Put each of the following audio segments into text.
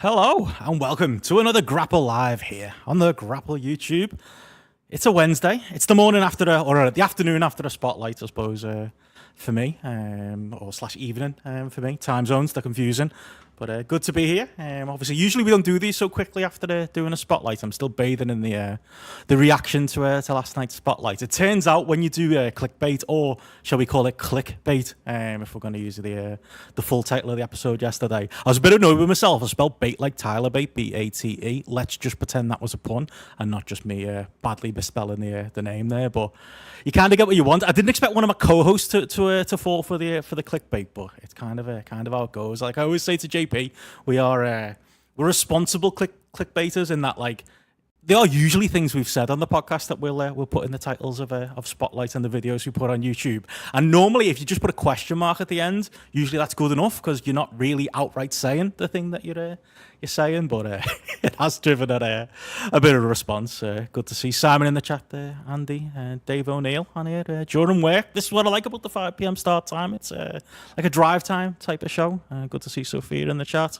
Hello and welcome to another GRAPPL Live here on the GRAPPL YouTube. It's a Wednesday. It's the morning after the afternoon after a spotlight, I suppose, for me, or slash evening for me. Time zones, they're confusing. But good to be here. Obviously, usually we don't do these so quickly after doing a spotlight. I'm still bathing in the reaction to last night's spotlight. It turns out when you do clickbait, or shall we call it clickbait, if we're going to use the full title of the episode yesterday. I was a bit annoyed with myself. I spelled bait like Tyler Bate, B-A-T-E. Let's just pretend that was a pun and not just me badly misspelling the name there. But you kind of get what you want. I didn't expect one of my co-hosts to fall for the clickbait, but it's kind of how it goes. Like I always say to JP, we're responsible clickbaiters in that, like, there are usually things we've said on the podcast that we'll put in the titles of Spotlight and the videos we put on YouTube. And normally, if you just put a question mark at the end, usually that's good enough because you're not really outright saying the thing that you're saying. But it has driven a bit of a response. Good to see Simon in the chat there, Andy, Dave O'Neill on here. During work, this is what I like about the 5 p.m. start time. It's like a drive time type of show. Good to see Sophia in the chat.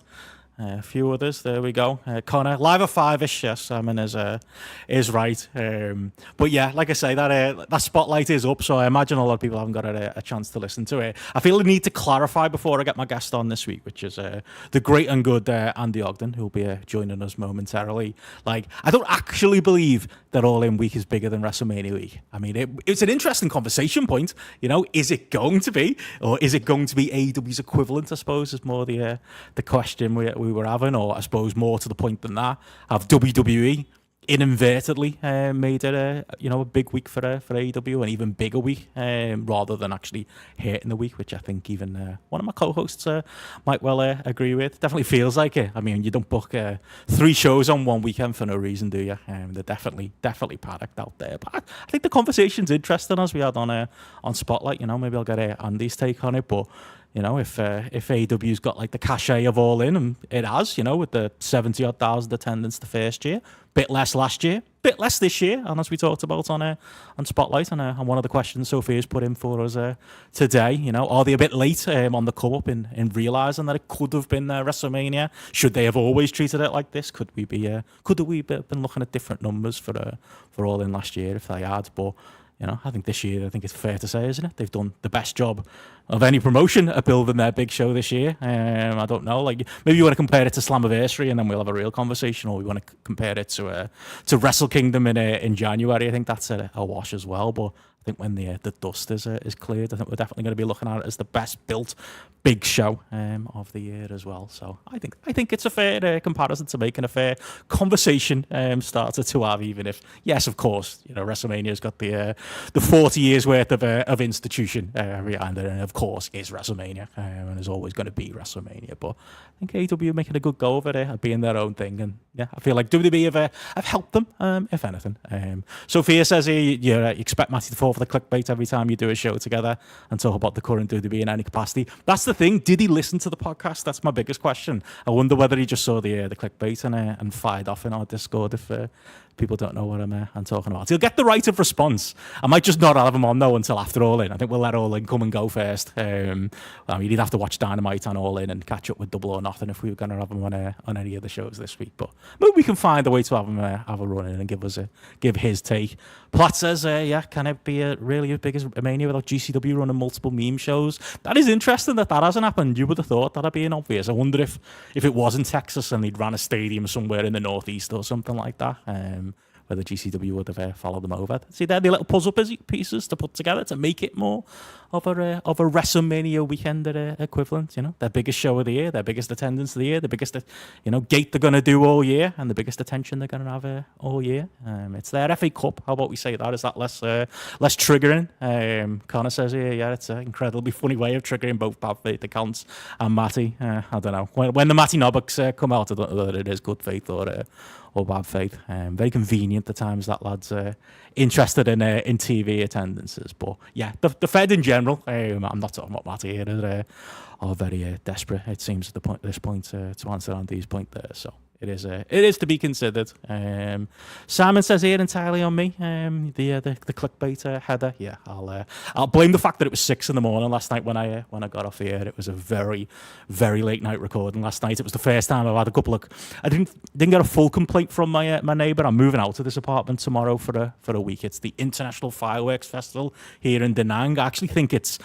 A few others, there we go. Connor, live at 5-ish, yes, Simon is right. But yeah, like I say, that spotlight is up, so I imagine a lot of people haven't got a chance to listen to it. I feel the need to clarify before I get my guest on this week, which is the great and good Andy Ogden, who'll be joining us momentarily. Like, I don't actually believe that All In week is bigger than WrestleMania week. I mean, it's an interesting conversation point. You know, is it going to be, or is it going to be AEW's equivalent? I suppose is more the question we were having, or I suppose more to the point than that, have WWE inadvertently made it a big week for AEW, an even bigger week, rather than actually hating the week, which I think even one of my co-hosts might well agree with. Definitely feels like it. I mean, you don't book 3 shows on one weekend for no reason, do you? They're definitely packed out there. But I think the conversation's interesting, as we had on Spotlight. You know, maybe I'll get Andy's take on it, but you know, if AEW's got like the cachet of All In, and it has, you know, with the 70,000 odd attendance the first year, bit less last year, bit less this year, and as we talked about on Spotlight, and one of the questions Sophia's put in for us today, you know, are they a bit late on the come up in realising that it could have been WrestleMania? Should they have always treated it like this? Could we been looking at different numbers for All In last year if they had? But you know, I think this year, I think it's fair to say, isn't it? They've done the best job of any promotion at building their big show this year. I don't know, like maybe you want to compare it to Slammiversary and then we'll have a real conversation, or we want to compare it to Wrestle Kingdom in January. I think that's a wash as well. But I think when the dust is cleared, I think we're definitely going to be looking at it as the best built big show of the year as well. So I think it's a fair comparison to make, and a fair conversation starter to have, even if, yes, of course, you know, WrestleMania's got the 40 years worth of institution behind it, and of course is WrestleMania, and is always going to be WrestleMania. But I think AEW are making a good go of it, being their own thing, and yeah, I feel like WWE have helped them, if anything. Sophia says here, you expect Matty to fall for the clickbait every time you do a show together and talk about the current WWE in any capacity. That's the thing. Did he listen to the podcast? That's my biggest question. I wonder whether he just saw the clickbait and fired off in our Discord if people don't know what I'm talking about. He'll get the right of response. I might just not have him on, though, until after All In. I think we'll let All In come and go first. I mean, you'd have to watch Dynamite and All In and catch up with Double or Nothing if we were going to have him on any of the shows this week. But maybe we can find a way to have him have a run in and give his take. Platt says, can it be really as big as Mania without GCW running multiple meme shows? That is interesting that hasn't happened. You would have thought that'd be obvious. I wonder if it was in Texas and they'd ran a stadium somewhere in the Northeast or something like that. Whether GCW would have followed them over. See, they're the little puzzle pieces to put together to make it more of a WrestleMania weekend equivalent. You know, their biggest show of the year, their biggest attendance of the year, the biggest gate they're going to do all year, and the biggest attention they're going to have all year. It's their FA Cup. How about we say that? Is that less triggering? Connor says here, yeah, it's an incredibly funny way of triggering both Bad Faith accounts and Matty. I don't know when the Matty Nobbox come out. I don't know whether it is good faith or bad faith. Very convenient the times that lad's interested in TV attendances. But yeah, the Fed in general, I'm not talking about Matty here, are very desperate, it seems, at this point to answer Andy's point there. So it is to be considered. Simon says here entirely on me. The clickbait header. Yeah, I'll blame the fact that it was 6 a.m. last night when I got off the air. It was a very, very late night recording last night. It was the first time I've had a couple of. I didn't get a full complaint from my neighbour. I'm moving out of this apartment tomorrow for a week. It's the International Fireworks Festival here in Da Nang. I actually think it's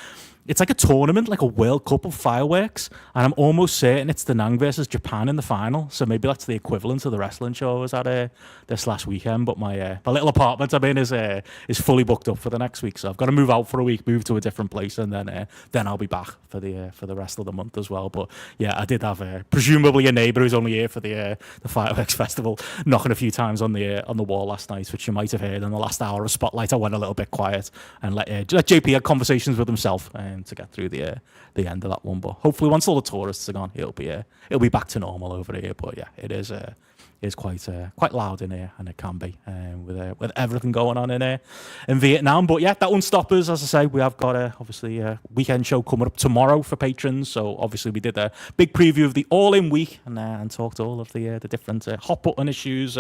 like a tournament, like a World Cup of fireworks, and I'm almost certain it's Da Nang versus Japan in the final. So maybe that's the equivalent of the wrestling show I was at this last weekend. But my little apartment I'm in is fully booked up for the next week, so I've got to move out for a week, move to a different place, and then I'll be back for the rest of the month as well. But yeah, I did have presumably a neighbour who's only here for the fireworks festival knocking a few times on the wall last night, which you might have heard in the last hour of Spotlight. I went a little bit quiet and let JP have conversations with himself. To get through the end of that one, but hopefully once all the tourists are gone, it'll be back to normal over here. But yeah, it is quite loud in here, and it can be with everything going on in Vietnam. But yeah, that won't stop us. As I say, we have got obviously a weekend show coming up tomorrow for patrons. So obviously we did a big preview of the All In week and talked all of the different hot button issues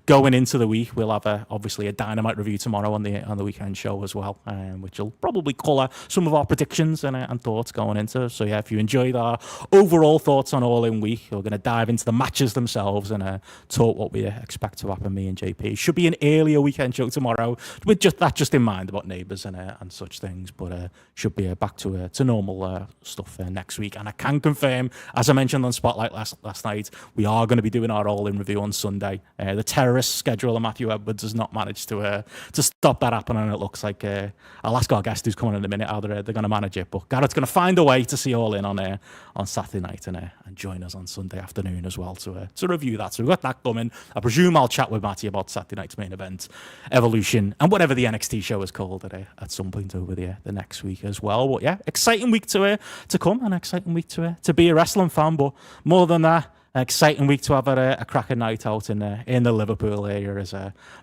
going into the week. We'll have obviously a Dynamite review tomorrow on the weekend show as well, which will probably colour some of our predictions and thoughts going into. So yeah, if you enjoyed our overall thoughts on All In week, we're going to dive into the matches themselves and talk what we expect to happen. Me and JP should be an earlier weekend show tomorrow with just in mind about neighbours and such things, but should be back to normal stuff next week. And I can confirm, as I mentioned on Spotlight last night, we are going to be doing our All In review on Sunday. The terrorist scheduler Matthew Edwards has not managed to stop that happening, and it looks like I'll ask our guest who's coming in a minute how they're going to manage it, but Garrett's going to find a way to see All In on Saturday night and join us on Sunday afternoon as well to review that. So we've got that coming. I presume I'll chat with Matty about Saturday night's main event, Evolution, and whatever the NXT show is called at some point over the next week as well. But yeah, exciting week to come, and exciting week to be a wrestling fan. But more than that, an exciting week to have a cracking night out in the Liverpool area as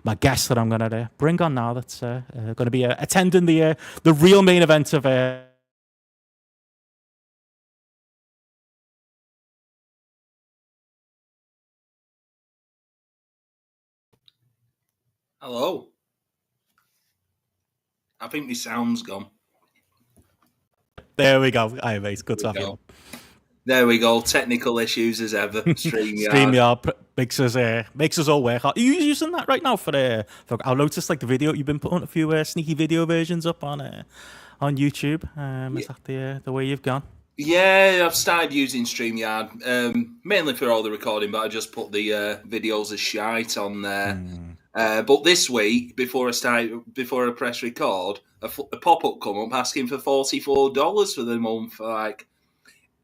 my guest that I'm going to bring on now. That's going to be attending the real main event of. Hello. I think my sound's gone. There we go. Hi, mate. Good to have you. There we go. Technical issues as ever. StreamYard makes us all work hard. Are you using that right now for I noticed like the video you've been putting a few sneaky video versions up on YouTube. Is that the way you've gone? Yeah, I've started using StreamYard mainly for all the recording, but I just put the videos as shite on there. But this week, before I press record, a pop-up come up asking for $44 for the month. Like,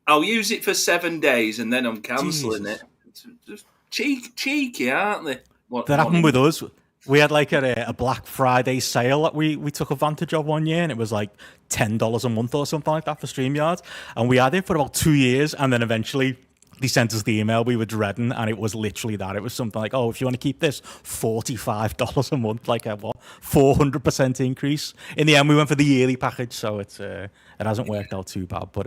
I'll use it for 7 days and then I'm cancelling it. It's just cheeky, aren't they? That happened with us. We had like a Black Friday sale that we took advantage of one year, and it was like $10 a month or something like that for StreamYard. And we had it for about 2 years, and then eventually they sent us the email we were dreading, and it was literally that. It was something like, oh, if you want to keep this, $45 a month, like a 400% increase. In the end, we went for the yearly package, so it hasn't worked out too bad, but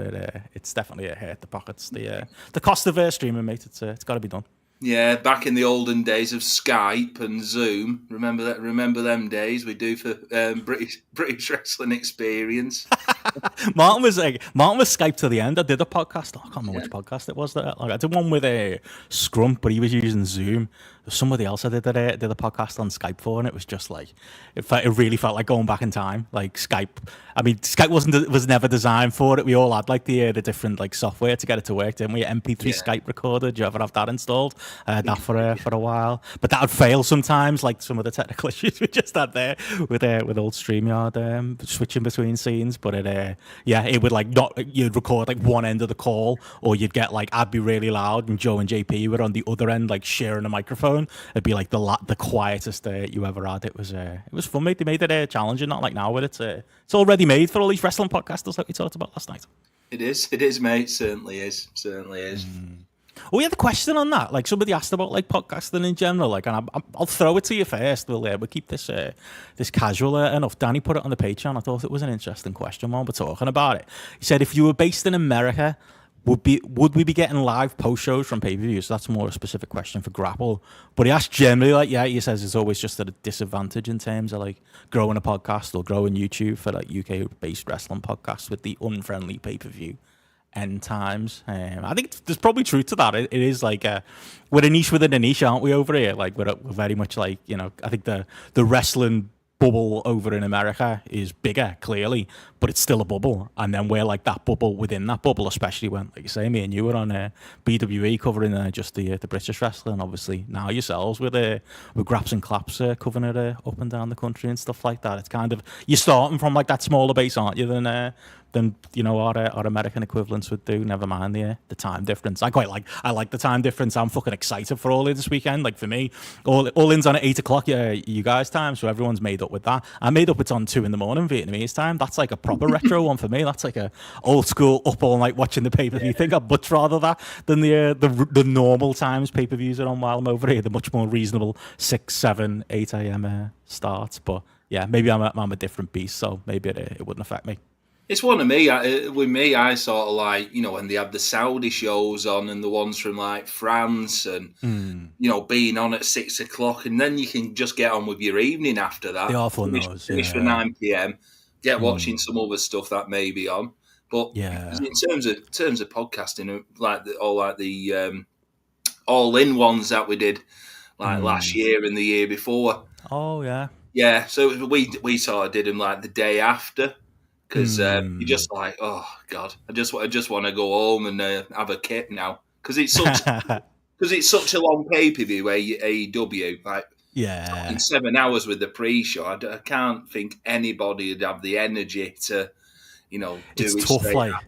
it's definitely hurt the pockets. The cost of streaming, mate, it's got to be done. Yeah, back in the olden days of Skype and Zoom. Remember that? Remember them days we do for British Wrestling Experience. Martin was Skype to the end. I did a podcast. I can't remember which podcast it was. That I did one with a Scrump, but he was using Zoom. There's somebody else I did a podcast on Skype for, and it was just like it really felt like going back in time. Like Skype. I mean, Skype was never designed for it. We all had like the different like software to get it to work, didn't we? MP3 Skype recorder. Did you ever have that installed? I had that for a while, but that would fail sometimes. Like some of the technical issues we just had there with old StreamYard switching between scenes. But it would like you'd record like one end of the call, or you'd get like I'd be really loud and Joe and JP were on the other end like sharing a microphone. It'd be like the quietest you ever had. It was fun, mate. They made it challenging, not like now where it's already made for all these wrestling podcasters like we talked about last night. It is, mate. Certainly is. We had a question on that. Like somebody asked about like podcasting in general. Like, and I'll throw it to you first. We'll keep this casual enough. Danny put it on the Patreon. I thought it was an interesting question while we're talking about it. He said, if you were based in America, would we be getting live post shows from pay-per-views? That's more a specific question for GRAPPL. But he asked generally, like, yeah, he says it's always just at a disadvantage in terms of like growing a podcast or growing YouTube for like UK-based wrestling podcasts with the unfriendly pay-per-view end times. I think there's probably truth to that. It is like we're a niche within a niche, aren't we? Over here, like we're very much like, you know, I think the wrestling bubble over in America is bigger, clearly, but it's still a bubble. And then we're like that bubble within that bubble, especially when, like you say, me and you were on BWE covering just the British wrestling. Obviously, now yourselves with Graps and Claps covering it up and down the country and stuff like that. It's kind of, you're starting from like that smaller base, aren't you, than you know our American equivalents would do. Never mind the time difference. I like the time difference. I'm fucking excited for All In this weekend. Like for me, All In's on at 8 o'clock, you guys' time, so everyone's made up with that. I made up it's on 2 a.m. Vietnamese time. That's like a proper retro one for me. That's like a old school up all night watching the pay-per-view thing. I'd much rather that than the normal times pay-per-views are on while I'm over here. The much more reasonable 6, 7, 8 a.m. starts. But yeah, maybe I'm a different beast, so maybe it wouldn't affect me. It's one of me. With me, I sort of like, you know, when they have the Saudi shows on and the ones from like France and, you know, being on at 6 o'clock, and then you can just get on with your evening after that. They are fun, finish for 9 p.m. Get watching some other stuff that may be on. But in terms of podcasting, like the All In ones that we did like last year and the year before. Oh yeah. Yeah. So we sort of did them like the day after. Because you're just like, oh god, I just want to go home and have a kip now, because it's such a long pay per view. AEW, like in 7 hours with the pre-show. I can't think anybody would have the energy to, you know, do it's it tough. straight Like after.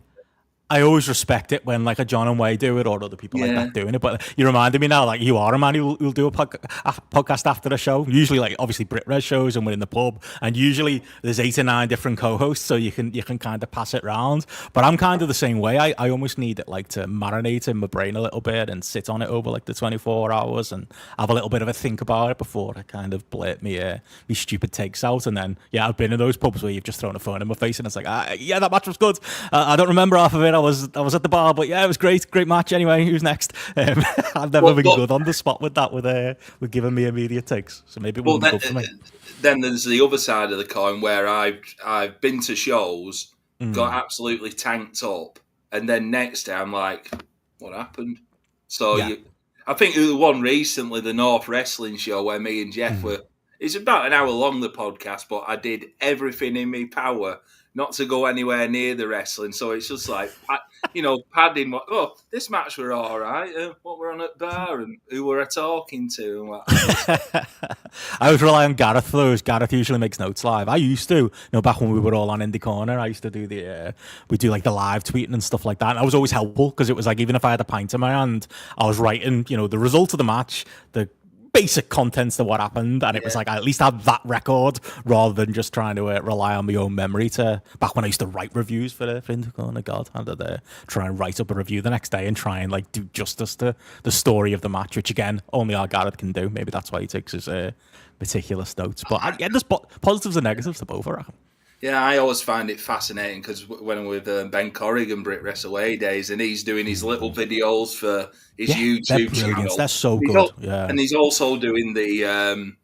I always respect it when like a John and Way do it or other people like that doing it. But you reminded me now, like you are a man who'll do a podcast after a show. Usually, like obviously BritRes shows, and we're in the pub, and usually there's 8 or 9 different co-hosts, so you can kind of pass it round. But I'm kind of the same way. I almost need it like to marinate in my brain a little bit and sit on it over like the 24 hours and have a little bit of a think about it before I kind of blurt me stupid takes out. And then I've been in those pubs where you've just thrown a phone in my face and it's like, that match was good. I don't remember half of it. I was at the bar, but yeah, it was great match. Anyway, who's next? I've never been good on the spot with that, with giving me immediate takes. So maybe it wouldn't be good for me. Then there's the other side of the coin where I've been to shows, got absolutely tanked up, and then next day I'm like, what happened? So I think the one recently, the North Wrestling show, where me and Jeff were. It's about an hour long, the podcast, but I did everything in my power not to go anywhere near the wrestling. So it's just like, padding. Oh, this match were all right. What we're on at bar and who we're talking to. And what. I always rely on Gareth for those. Gareth usually makes notes live. I used to, back when we were all on Indie Corner, I used to do we do like the live tweeting and stuff like that. And I was always helpful because it was like, even if I had a pint in my hand, I was writing, the result of the match, the basic contents of what happened, and it was like I at least had that record rather than just trying to rely on my own memory. To back when I used to write reviews for Intercorner, God, I had to try and write up a review the next day and try and like do justice to the story of the match, which again only our Gareth can do. Maybe that's why he takes his meticulous notes. But there's positives and negatives to both, I reckon. Yeah, I always find it fascinating because when I'm with Ben Corrigan, BritRes Away days, and he's doing his little videos for his YouTube channel. They're so good. And he's also doing the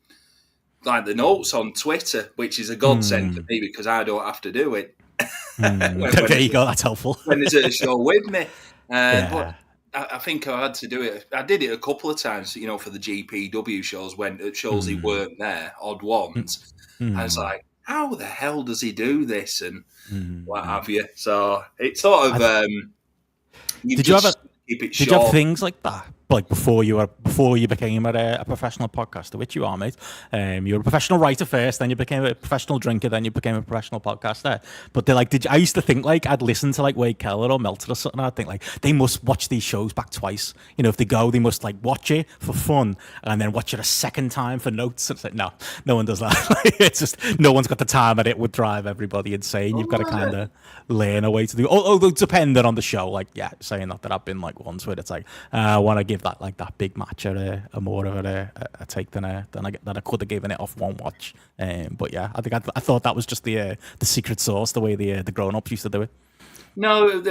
the notes on Twitter, which is a godsend for me because I don't have to do it. There you go. That's helpful. When there's a show with me. But I think I had to do it. I did it a couple of times, for the GPW shows when it shows he weren't there, odd ones. I was like, how the hell does he do this and what have you? So it's sort of did you have things like that, like before you became a professional podcaster, which you are, mate? You were a professional writer first, then you became a professional drinker, then you became a professional podcaster. But I used to think like I'd listen to like Wade Keller or Meltzer or something. I'd think like they must watch these shows back twice. If they go, they must like watch it for fun and then watch it a second time for notes. It's like no one does that. It's just no one's got the time, and it would drive everybody insane. You've got to kind of learn a way to do. Although depending on the show, like saying that I've been like once where it's like I want to give that big match a more of a take than I could have given it off one watch. But yeah, I think I thought that was just the secret sauce, the way the grown ups used to do it. No,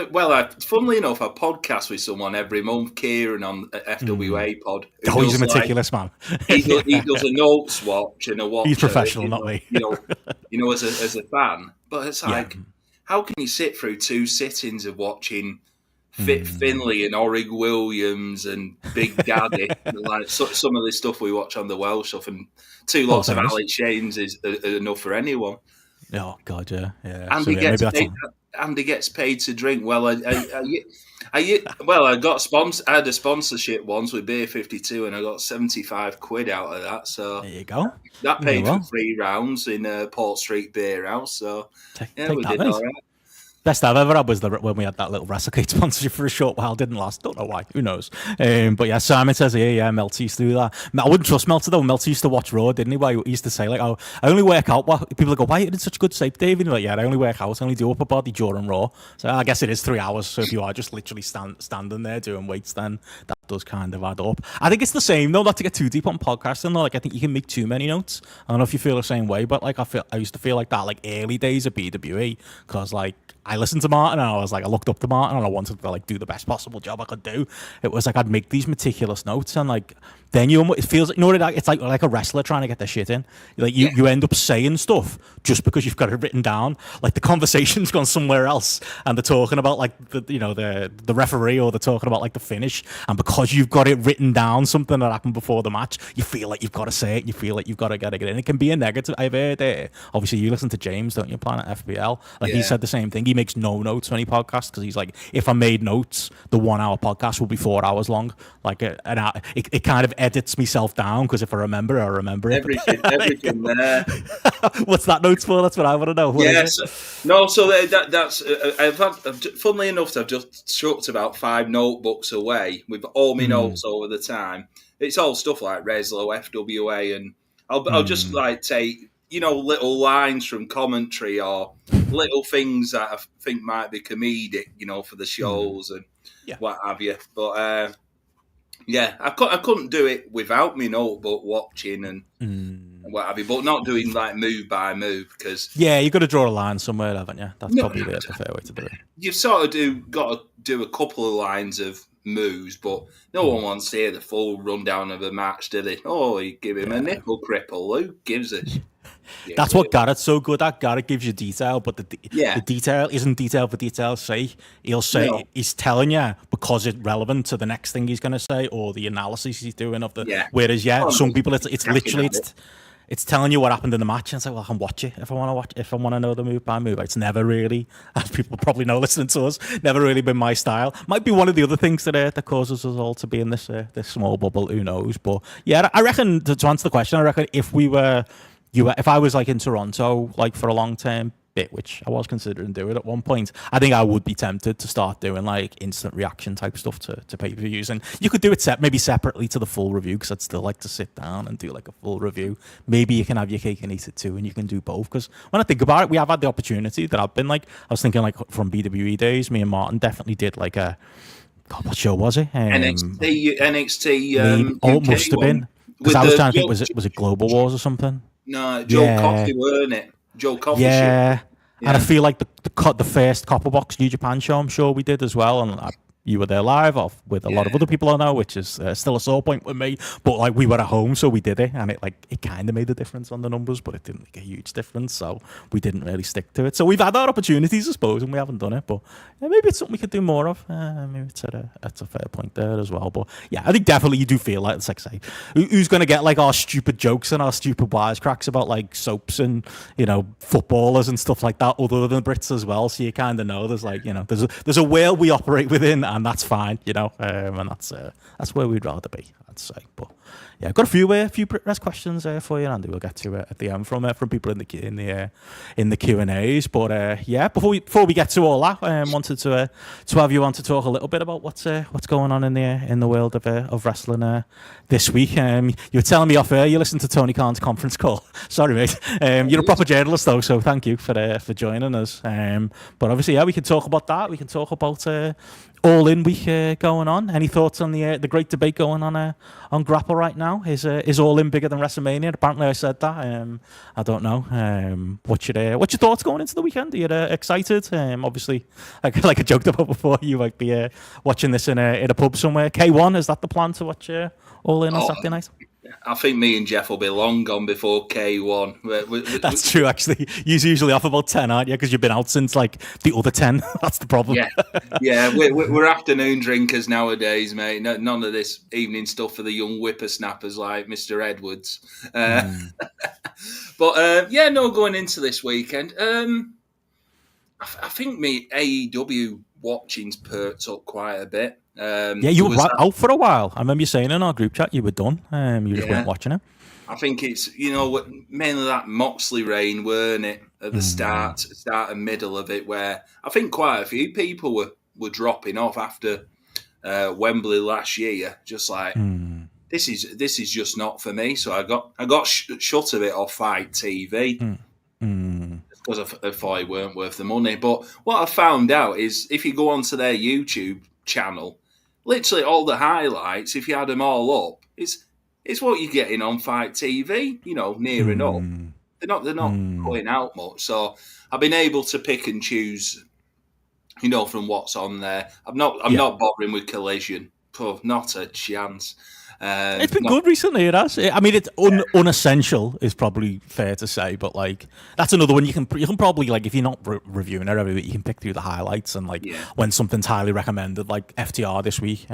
funnily enough, I podcast with someone every month, Kieran on FWA Pod. Oh, he's a meticulous man. He does a notes watch and a watch. He's professional, not me. As a fan. But it's like, how can you sit through 2 sittings of watching Fit Finlay and Orig Williams and Big Daddy, like some of the stuff we watch on the Welsh stuff, and 2 lots of Alex Shanes is enough for anyone. Oh God, yeah. Andy gets paid to drink. Well, I got sponsor. I had a sponsorship once with Beer 52, and I got £75 out of that. So there you go. That paid for 3 rounds in Port Street Beer House. So we did all right. Best I've ever had was when we had that little WrestleCade sponsorship for a short while. Didn't last. Don't know why. Who knows? But yeah, Simon says here, Melty used to do that. I wouldn't trust Melty though. Melty used to watch Raw, didn't he? Why he used to say like, "Oh, I only work out." People go, "Why are you in such good shape, Dave?" And you're like, "Yeah, I only work out. I only do upper body during Raw." So I guess it is 3 hours. So if you are just literally standing there doing weights, then that does kind of add up. I think it's the same though. Not to get too deep on podcasting though. Like I think you can make too many notes. I don't know if you feel the same way, but like I used to feel like that like early days of BWE because like. I listened to Martin and I looked up to Martin and I wanted to like do the best possible job I could do. It was like I'd make these meticulous notes and like then it feels like it's like a wrestler trying to get their shit in. Like you end up saying stuff just because you've got it written down. Like the conversation's gone somewhere else and they're talking about like the referee or they're talking about like the finish, and because you've got it written down something that happened before the match, you feel like you've got to say it. You feel like you've got to get it in. It can be a negative. I've heard obviously you listen to James, don't you, Planet FBL? Like he said the same thing. He makes no notes when he podcasts because he's like, if I made notes, the 1 hour podcast will be 4 hours long. Like it kind of edits myself down because if I remember it. Everything there. What's that notes for? That's what I want to know. That's I've had. Funnily enough, I've just chucked about 5 notebooks away with all my notes over the time. It's all stuff like Reslo, FWA, and I'll just like take little lines from commentary or little things that I think might be comedic, for the shows and what have you. But I couldn't do it without me notebook watching and what have you, but not doing like move by move because you've got to draw a line somewhere, haven't you? That's probably the fair way to do it. You've sort of got to do a couple of lines of moves, but no one wants to hear the full rundown of a match, do they? Oh, you give him a nipple cripple. Who gives a That's what Garrett's so good at. Garrett gives you detail, but the detail isn't detail for detail's sake. He'll say he's telling you because it's relevant to the next thing he's going to say or the analysis he's doing of the. Yeah. Whereas some people it's literally it's telling you what happened in the match, and it's like, well, I can watch it if I want to know the move by move. It's never really, as people probably know listening to us, never really been my style. Might be one of the other things that causes us all to be in this small bubble. Who knows? But yeah, I reckon to answer the question, I reckon if I was like in Toronto, like for a long term bit, which I was considering doing at one point, I think I would be tempted to start doing like instant reaction type stuff to pay-per-views, and you could do it maybe separately to the full review because I'd still like to sit down and do like a full review. Maybe you can have your cake and eat it too, and you can do both. Because when I think about it, we have had the opportunity that I've been like, I was thinking like from BWE days, me and Martin definitely did like a, God, what show was it? NXT. It must have been because I was trying to think, was it Global Wars or something? No, Joe Coffey, weren't it? Joe Coffey. Yeah, and I feel like the first Copperbox New Japan show, I'm sure we did as well, and you were there live with a lot of other people I know, which is still a sore point with me. But like we were at home, so we did it, and it kind of made a difference on the numbers, but it didn't make a huge difference. So we didn't really stick to it. So we've had our opportunities, I suppose, and we haven't done it. But maybe it's something we could do more of. Maybe it's a fair point there as well. But yeah, I think definitely you do feel like, it's like say, who's going to get like our stupid jokes and our stupid wisecracks about like soaps and footballers and stuff like that, other than Brits as well. So you kind of know there's like there's a world we operate within. And that's fine, and that's where we'd rather be, I'd say. But yeah, I've got a few Brit questions for you, Andy. We'll get to it at the end from people in the Q&As. But yeah, before we get to all that, wanted to have you on to talk a little bit about what's going on in the world of wrestling this week. You were telling me off air you listened to Tony Khan's conference call. Sorry, mate. You're a proper journalist though, so thank you for joining us. But obviously, yeah, we can talk about that. We can talk about All All In week going on. Any thoughts on the great debate going on GRAPPL right now? Is All In bigger than WrestleMania? Apparently, I said that. I don't know. What's your thoughts going into the weekend? Are you excited? Obviously, like I joked about before, you might be watching this in a pub somewhere. K1, is that the plan to watch All In on Saturday night? I think me and Jeff will be long gone before K1. That's true, actually. You're usually off about 10, aren't you? Because you've been out since like the other 10. That's the problem. Yeah. We're afternoon drinkers nowadays, mate. None of this evening stuff for the young whippersnappers like Mr. Edwards. But going into this weekend, I think me AEW watching's perked up quite a bit. You were out for a while. I remember you saying in our group chat you were done. You just weren't watching it. I think it's, mainly that Moxley reign, weren't it? At the start and middle of it, where I think quite a few people were dropping off after Wembley last year. Just like, this is just not for me. So I got shut of it off Fight TV. Because I thought it weren't worth the money. But what I found out is if you go onto their YouTube channel, literally all the highlights, if you add them all up, it's what you're getting on Fight TV, near enough. They're not going out much. So I've been able to pick and choose, from what's on there. I'm not bothering with Collision. Oh, not a chance. It's been good recently, it has. I mean, it's unessential is probably fair to say, but like that's another one you can probably, like, if you're not reviewing it every week, you can pick through the highlights and when something's highly recommended, like FTR this week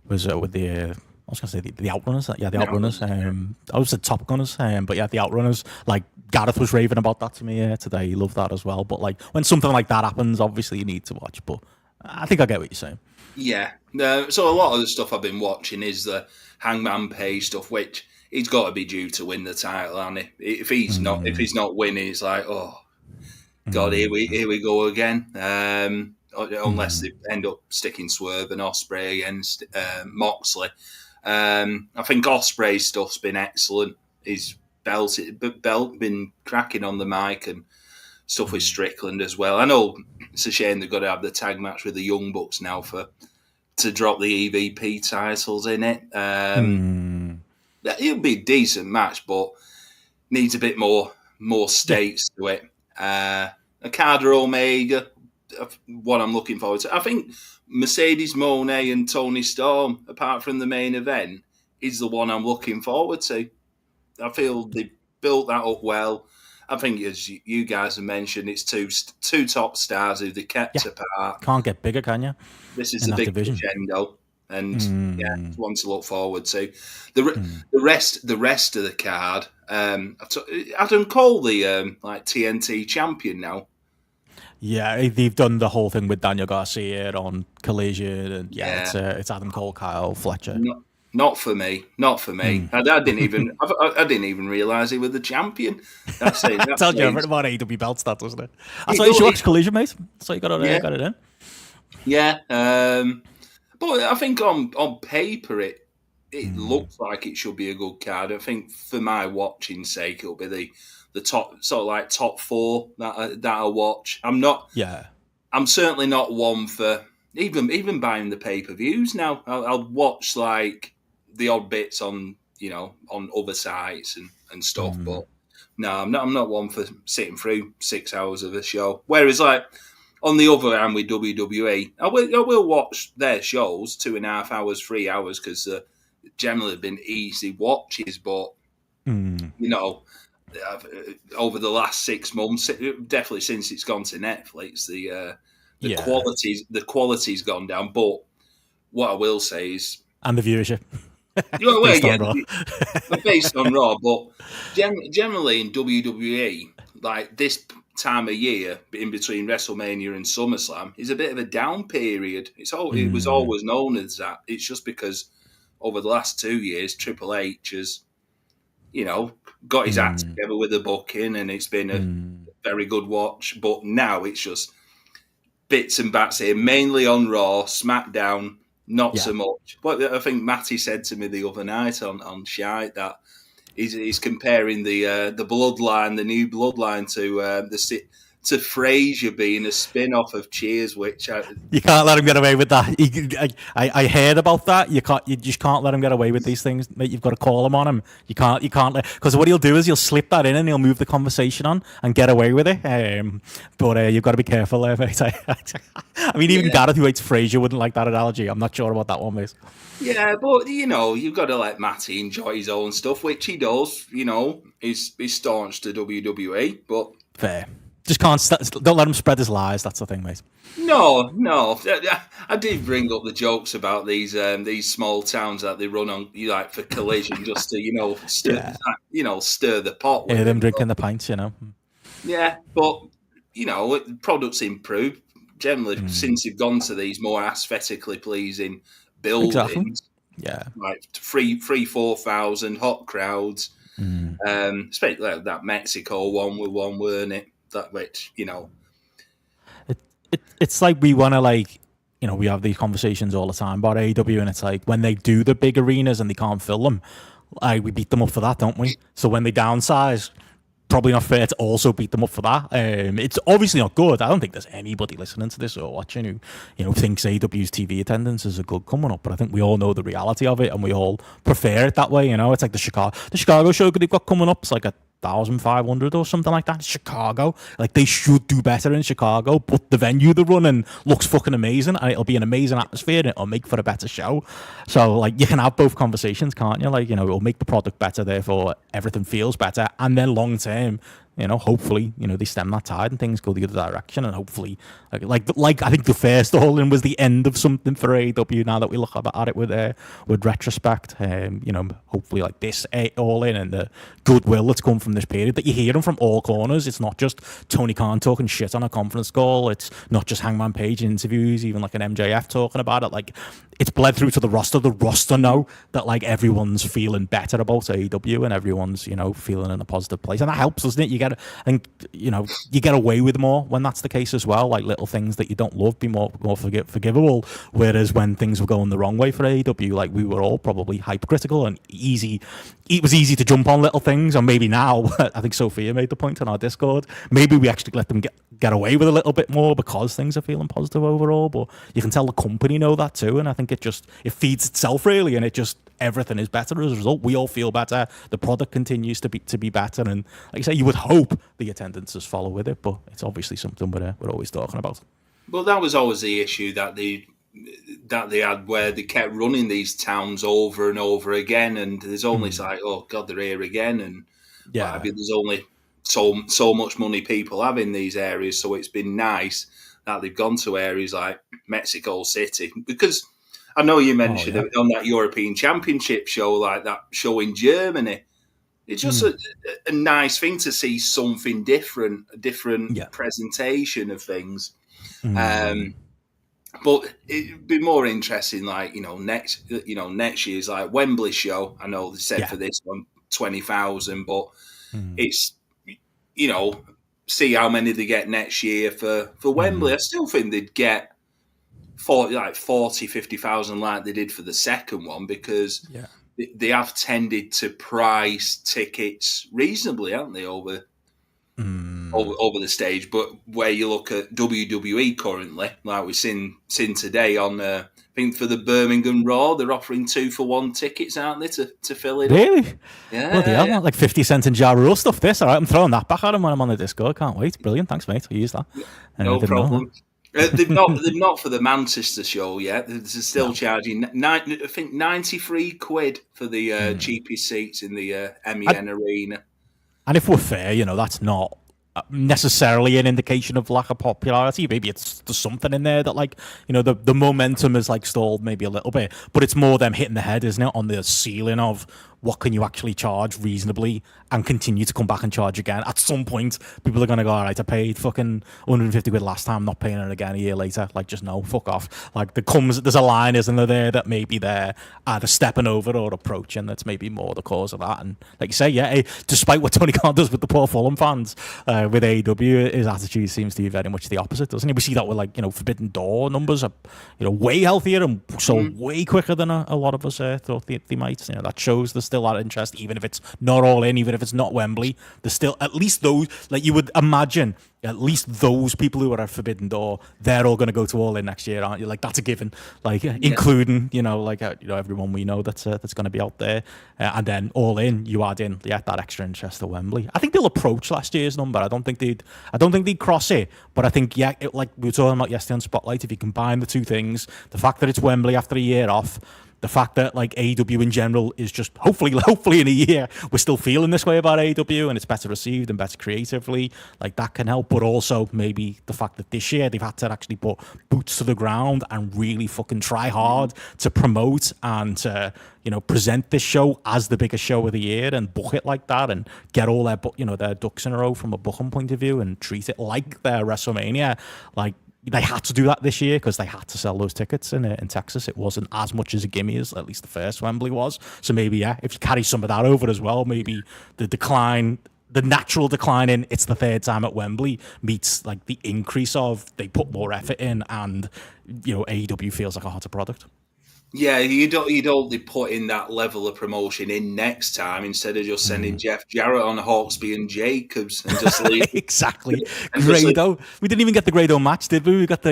was with the I was going to say the Outrunners. The Outrunners. I was the Top Gunners, but the Outrunners. Like Gareth was raving about that to me today. He loved that as well. But like when something like that happens, obviously you need to watch. But I think I get what you're saying. Yeah. So a lot of the stuff I've been watching is the Hangman Page stuff, which he's got to be due to win the title, and if he's not winning, it's like, oh God, here we go again. Unless they end up sticking Swerve and Ospreay against Moxley. I think Ospreay's stuff's been excellent. His belt been cracking on the mic and stuff with Strickland as well. I know it's a shame they've got to have the tag match with the Young Bucks now to drop the EVP titles in it. It'll be a decent match, but needs a bit more stakes to it. Okada Omega, what I'm looking forward to. I think Mercedes Moné and Tony Storm, apart from the main event, is the one I'm looking forward to. I feel they built that up well. I think, as you guys have mentioned, it's two top stars who they kept apart. Can't get bigger, can you? This is a big crescendo, and it's one to look forward to. The rest of the card. Adam Cole, the TNT champion now. Yeah, they've done the whole thing with Daniel Garcia on Collision, and it's Adam Cole, Kyle Fletcher. Not for me. I didn't even realise he was the champion. That's it. I told you about AEW belts, that, doesn't it? That's why you should watch Collision, mate. So you got it in. Yeah, but I think on paper it looks like it should be a good card. I think for my watching sake, it'll be the top, sort of like top four that I'll watch. I'm certainly not one for even buying the pay-per-views now. I'll watch like the odd bits on on other sites and stuff, but no, I'm not one for sitting through 6 hours of a show. Whereas like on the other hand with WWE, I will watch their shows 2.5 hours, 3 hours, because generally have been easy watches, but over the last 6 months, definitely since it's gone to Netflix, the quality's gone down. But what I will say is, and the viewership, based on Raw, but generally in WWE, like this time of year in between WrestleMania and SummerSlam is a bit of a down period. It was always known as that. It's just because over the last 2 years, Triple H has got his act together with the booking, and it's been a very good watch. But now it's just bits and bats here, mainly on Raw, SmackDown, not so much. But I think Matty said to me the other night on Shite that he's comparing the Bloodline, the new Bloodline, Frasier being a spin-off of Cheers, which you can't let him get away with that. I heard about that. You just can't let him get away with these things, mate. You've got to call him on him. You can't because what he'll do is he'll slip that in and he'll move the conversation on and get away with it. But you've got to be careful there, mate. I mean, even Gareth, who hates Frasier, wouldn't like that analogy. I'm not sure about that one, mate. Yeah, but you've got to let Matty enjoy his own stuff, which he does. He's staunch to WWE, but fair. Just can't. Don't let him spread his lies. That's the thing, mate. No. I did bring up the jokes about these small towns that they run on, for collision, just to stir the pot. Yeah, them drinking the pints, Yeah, but products improve generally since you've gone to these more aesthetically pleasing buildings. Exactly. Yeah, like 4,000 hot crowds. Especially like that Mexico one with one, weren't it? That which it's like we want to we have these conversations all the time about AEW, and it's like when they do the big arenas and they can't fill them, we beat them up for that, don't we? So when they downsize, probably not fair to also beat them up for that. It's obviously not good. I don't think there's anybody listening to this or watching who thinks AEW's TV attendance is a good coming up, but I think we all know the reality of it and we all prefer it that way. It's like the Chicago show they've got coming up. It's like 1,500 or something like that. Chicago, like they should do better in Chicago, but the venue they're running looks fucking amazing, and it'll be an amazing atmosphere, and it'll make for a better show. So you can have both conversations, can't you? It'll make the product better, therefore everything feels better, and then long term, hopefully, they stem that tide and things go the other direction, and hopefully, like I think the first All In was the end of something for AEW. Now that we look at it with retrospect, hopefully, like this All In and the goodwill that's come from this period that you're hearing from all corners. It's not just Tony Khan talking shit on a conference call. It's not just Hangman Page in interviews, even like an MJF talking about it. Like it's bled through to the roster. The roster know that everyone's feeling better about AEW and everyone's feeling in a positive place, and that helps, doesn't it? You get away with more when that's the case as well. Like little things that you don't love be more forgivable. Whereas when things were going the wrong way for AEW, we were all probably hypercritical and easy. It was easy to jump on little things, or maybe now, I think Sophia made the point on our Discord, maybe we actually let them get away with a little bit more because things are feeling positive overall. But you can tell the company know that too, and I think it feeds itself really, and everything is better as a result. We all feel better. The product continues to be better, and like I say, you would hope the attendances follow with it, but it's obviously something we're always talking about. Well, that was always the issue that they had, where they kept running these towns over and over again, and there's only like, oh god, they're here again, and there's only so much money people have in these areas. So it's been nice that they've gone to areas like Mexico City, because I know you mentioned it on that European Championship show, like that show in Germany. It's just a nice thing to see something different, a different presentation of things. But it'd be more interesting, next year's like Wembley show. I know they said for this one 20,000, but it's see how many they get next year for Wembley. I still think they'd get 50,000 like they did for the second one, because they have tended to price tickets reasonably, haven't they, over the stage. But where you look at WWE currently, like we've seen today on, I think for the Birmingham Raw, they're offering 2-for-1 tickets, aren't they, to fill it really? up? Yeah. Bloody hell, like 50 cent in Ja Rule stuff, this. All right, I'm throwing that back at him when I'm on the Discord. Can't wait. Brilliant. Thanks, mate. I'll use that. No problem. They've not for the Manchester show yet. They're still charging I think 93 quid for the cheapest seats in the MEN Arena. And if we're fair, that's not necessarily an indication of lack of popularity. Maybe there's something in there that the momentum is stalled maybe a little bit, but it's more them hitting the head, isn't it, on the ceiling of what can you actually charge reasonably and continue to come back and charge again. At some point, people are going to go, all right, I paid fucking 150 quid last time, I'm not paying it again a year later. Just no, fuck off. There's a line, isn't there, that maybe they're either stepping over or approaching. That's maybe more the cause of that. And like you say, despite what Tony Khan does with the poor Fulham fans, with AEW, his attitude seems to be very much the opposite, doesn't he? We see that with Forbidden Door numbers are way healthier and so way quicker than a lot of us thought they might. That shows the still that interest, even if it's not All In, even if it's not Wembley. There's still at least those, like you would imagine, at least those people who are at Forbidden Door, they're all going to go to All In next year, aren't you? Like that's a given. Like including, everyone we know that's going to be out there, and then All In, you add in that extra interest to Wembley. I think they'll approach last year's number. I don't think they'd cross it, but I think like we were talking about yesterday on Spotlight, if you combine the two things, the fact that it's Wembley after a year off, the fact that like AEW in general is just hopefully in a year we're still feeling this way about AEW and it's better received and better creatively, like that can help. But also maybe the fact that this year they've had to actually put boots to the ground and really fucking try hard to promote and to present this show as the biggest show of the year and book it like that and get all their ducks in a row from a booking point of view and treat it like their WrestleMania. Like they had to do that this year because they had to sell those tickets in Texas. It wasn't as much as a gimme as at least the first Wembley was. So maybe, if you carry some of that over as well, maybe the natural decline in it's the third time at Wembley meets like the increase of they put more effort in and, AEW feels like a hotter product. Yeah, you'd only put in that level of promotion in next time instead of just sending Jeff Jarrett on Hawksby and Jacobs and just leave. Exactly. Grado. We didn't even get the Grado match, did we? We got the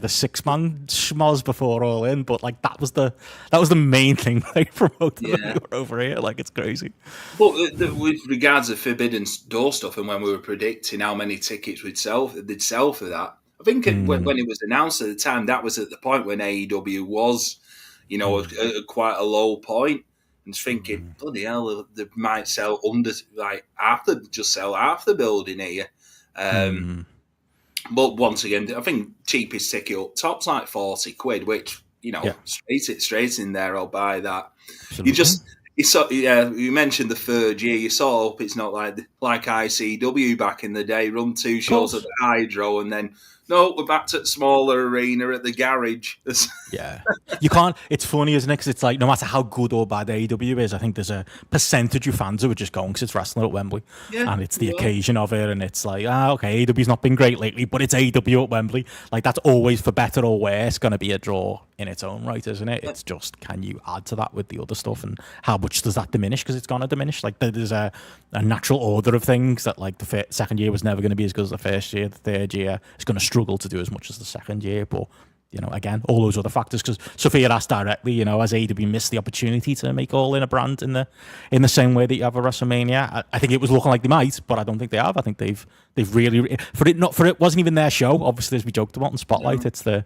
6-man schmoz before All In, but like that was the main thing they promoted over here. Like it's crazy. But with regards to Forbidden Door stuff and when we were predicting how many tickets they'd sell for that, I think when it was announced at the time, that was at the point when AEW was at quite a low point, and thinking, bloody hell, they might sell half the building here. But once again, I think cheapest ticket up top's like 40 quid, which, straight in there, I'll buy that. Absolutely. You mentioned the third year, you saw it's not like ICW back in the day, run 2 shows at the Hydro and then, no, we're back to the smaller arena at the garage. Yeah. You can't, it's funny, isn't it? Because it's like, no matter how good or bad AEW is, I think there's a percentage of fans who are just going because it's wrestling at Wembley. Yeah, and it's the occasion of it. And it's like, okay, AEW's not been great lately, but it's AEW at Wembley. Like, that's always, for better or worse, going to be a draw in its own right, isn't it? It's just, can you add to that with the other stuff? And how much does that diminish? Because it's going to diminish. Like, there's a natural order of things that, like, the second year was never going to be as good as the first year. The third year is going to struggle to do as much as the second year, but again, all those other factors. Because Sophia asked directly, has AEW missed the opportunity to make All In a brand in the same way that you have a WrestleMania? I think it was looking like they might, but I don't think they have. I think they've really it wasn't even their show. Obviously, as we joked about in Spotlight, it's the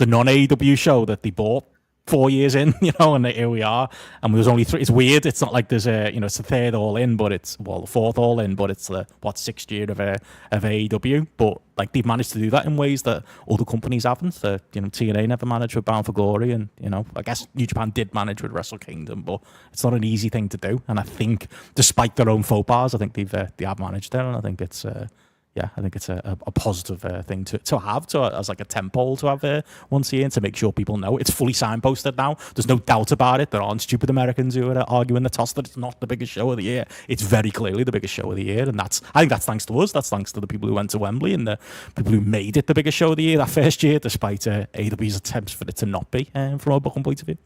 non AEW show that they bought 4 years in, and here we are. And there's only 3. It's weird. It's not like there's it's the third All In, but it's the fourth All In, but it's the 6th year of AEW. But like they've managed to do that in ways that other companies haven't. TNA never managed with Bound for Glory, and I guess New Japan did manage with Wrestle Kingdom, but it's not an easy thing to do. And I think, despite their own faux pas, I think they have managed it, and I think it's. I think it's a positive thing to have as like a temple to have once a year and to make sure people know. It's fully signposted now. There's no doubt about it. There aren't stupid Americans who are arguing the toss that it's not the biggest show of the year. It's very clearly the biggest show of the year, and I think that's thanks to us. That's thanks to the people who went to Wembley and the people who made it the biggest show of the year that first year, despite AEW's attempts for it to not be from a booking point of view.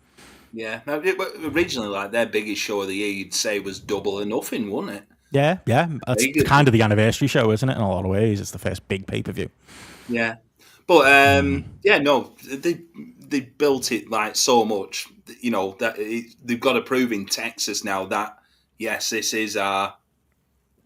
Yeah, originally, like their biggest show of the year, you'd say was Double or Nothing, wouldn't it? Yeah. That's kind of the anniversary show, isn't it? In a lot of ways, it's the first big pay-per-view. Yeah, but they built it like so much, that they've got to prove in Texas now that yes, this is our.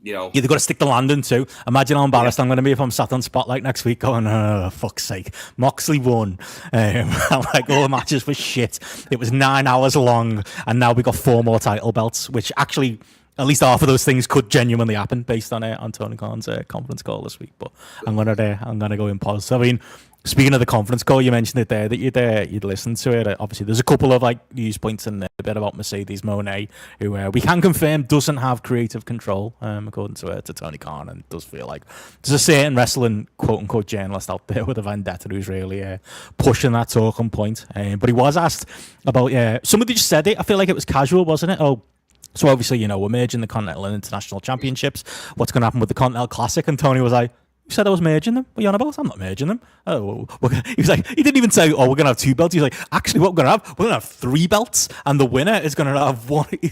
Yeah, they've got to stick the landing too. Imagine how embarrassed I'm going to be if I'm sat on Spotlight next week going, oh, fuck's sake, Moxley won. Like, all the matches were shit. It was 9 hours long, and now we got 4 more title belts, which actually, at least half of those things could genuinely happen based on Tony Khan's conference call this week. But I'm gonna go in positive. I mean, speaking of the conference call, you mentioned it there that you'd listened to it. Obviously, there's a couple of like news points in there, a bit about Mercedes Moné, who we can confirm doesn't have creative control, according to Tony Khan, and it does feel like there's a certain wrestling quote unquote journalist out there with a vendetta who's really pushing that talking point. But he was asked about somebody just said it. I feel like it was casual, wasn't it? So obviously, we're merging the Continental and International Championships. What's going to happen with the Continental Classic? And Tony was like, You said I was merging them. What are you on about? I'm not merging them. Oh, he was like, he didn't even say, oh, we're going to have 2 belts. He's like, actually, what we're going to have? We're going to have 3 belts. And the winner is going to have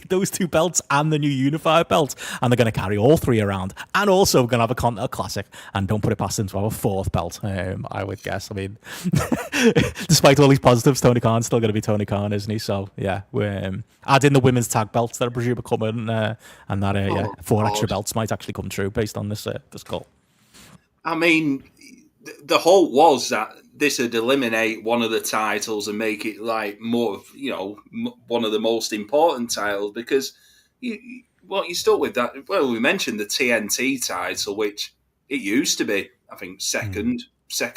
those 2 belts and the new unified belt. And they're going to carry all 3 around. And also, we're going to have a Continental Classic. And don't put it past them to have a 4th belt, I would guess. I mean, despite all these positives, Tony Khan's still going to be Tony Khan, isn't he? So, yeah, we're adding the women's tag belts that I presume are coming. And that, 4 extra belts might actually come true based on this call. I mean, the hope was that this would eliminate one of the titles and make it like more, one of the most important titles, because you stuck with that. Well, we mentioned the TNT title, which it used to be, I think, second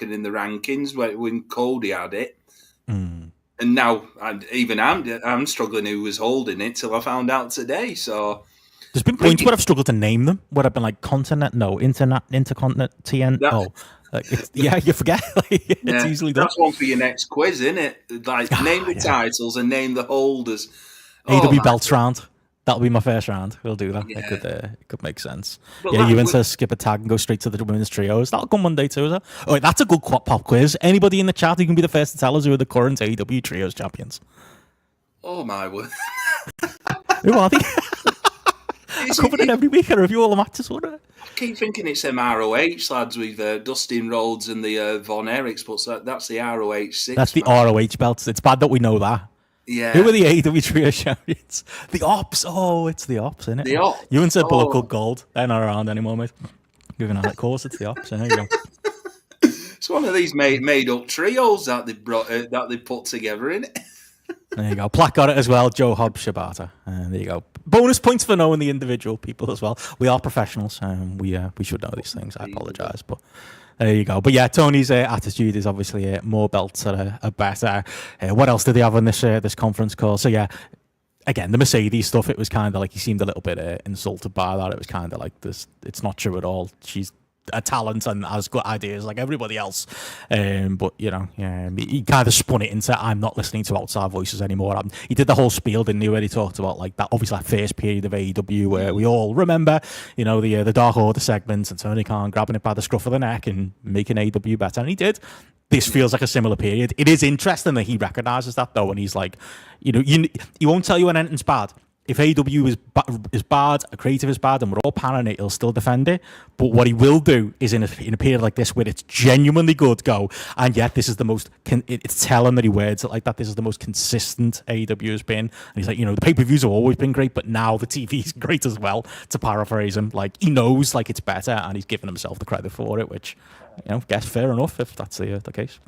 in the rankings when Cody had it. And now I'm struggling who was holding it till I found out today. So there's been points where I've struggled to name them, where I've been like Intercontinent, TN. You forget. It's easily done. That's one for your next quiz, isn't it? Like, name the titles and name the holders. AEW belts round. That'll be my first round. We'll do that. Yeah. It could make sense. But you went to skip a tag and go straight to the women's trios. That'll come Monday too, is it? Oh, wait, that's a good pop quiz. Anybody in the chat who can be the first to tell us who are the current AEW trios champions? Oh my word! Who are they? I covered it every week. I review all the matches. What? I keep thinking it's them ROH lads with Dustin Rhodes and the Von Erichs, but that's the ROH 6. That's the ROH belts. It's bad that we know that. Yeah. Who are the AEW trio champions? The Ops. Oh, it's the Ops, isn't it? The Ops. You said Bullet Club Gold. They're not around anymore, mate. Moving on. Of course, it's the Ops. There you go. It's one of these made up trios that they put together, innit? There you go. Plaque got it as well. Joe Hobbs Shibata. There you go. Bonus points for knowing the individual people as well. We are professionals. We should know these things. I apologise, but there you go. But yeah, Tony's attitude is obviously more belts are better. What else did they have on this conference call? So yeah, again, the Mercedes stuff. It was kind of like he seemed a little bit insulted by that. It was kind of like this. It's not true at all. She's a talent and has good ideas like everybody else, but he kind of spun it into I'm not listening to outside voices anymore. He did the whole spiel, didn't he, where he talked about like that obviously that first period of AEW where we all remember, the Dark Order segments and Tony Khan grabbing it by the scruff of the neck and making AEW better, and he did. This feels like a similar period. It is interesting that he recognises that though, and he's like, he won't tell you when anything's bad. If AEW is bad, a creative is bad, and we're all panning it, he'll still defend it. But what he will do is in a period like this where it's genuinely good, go, and yet this is the most, it's telling that he words it like that, this is the most consistent AEW has been. And he's like, the pay-per-views have always been great, but now the TV is great as well, to paraphrase him. Like, he knows like it's better, and he's giving himself the credit for it, which, guess fair enough if that's the case.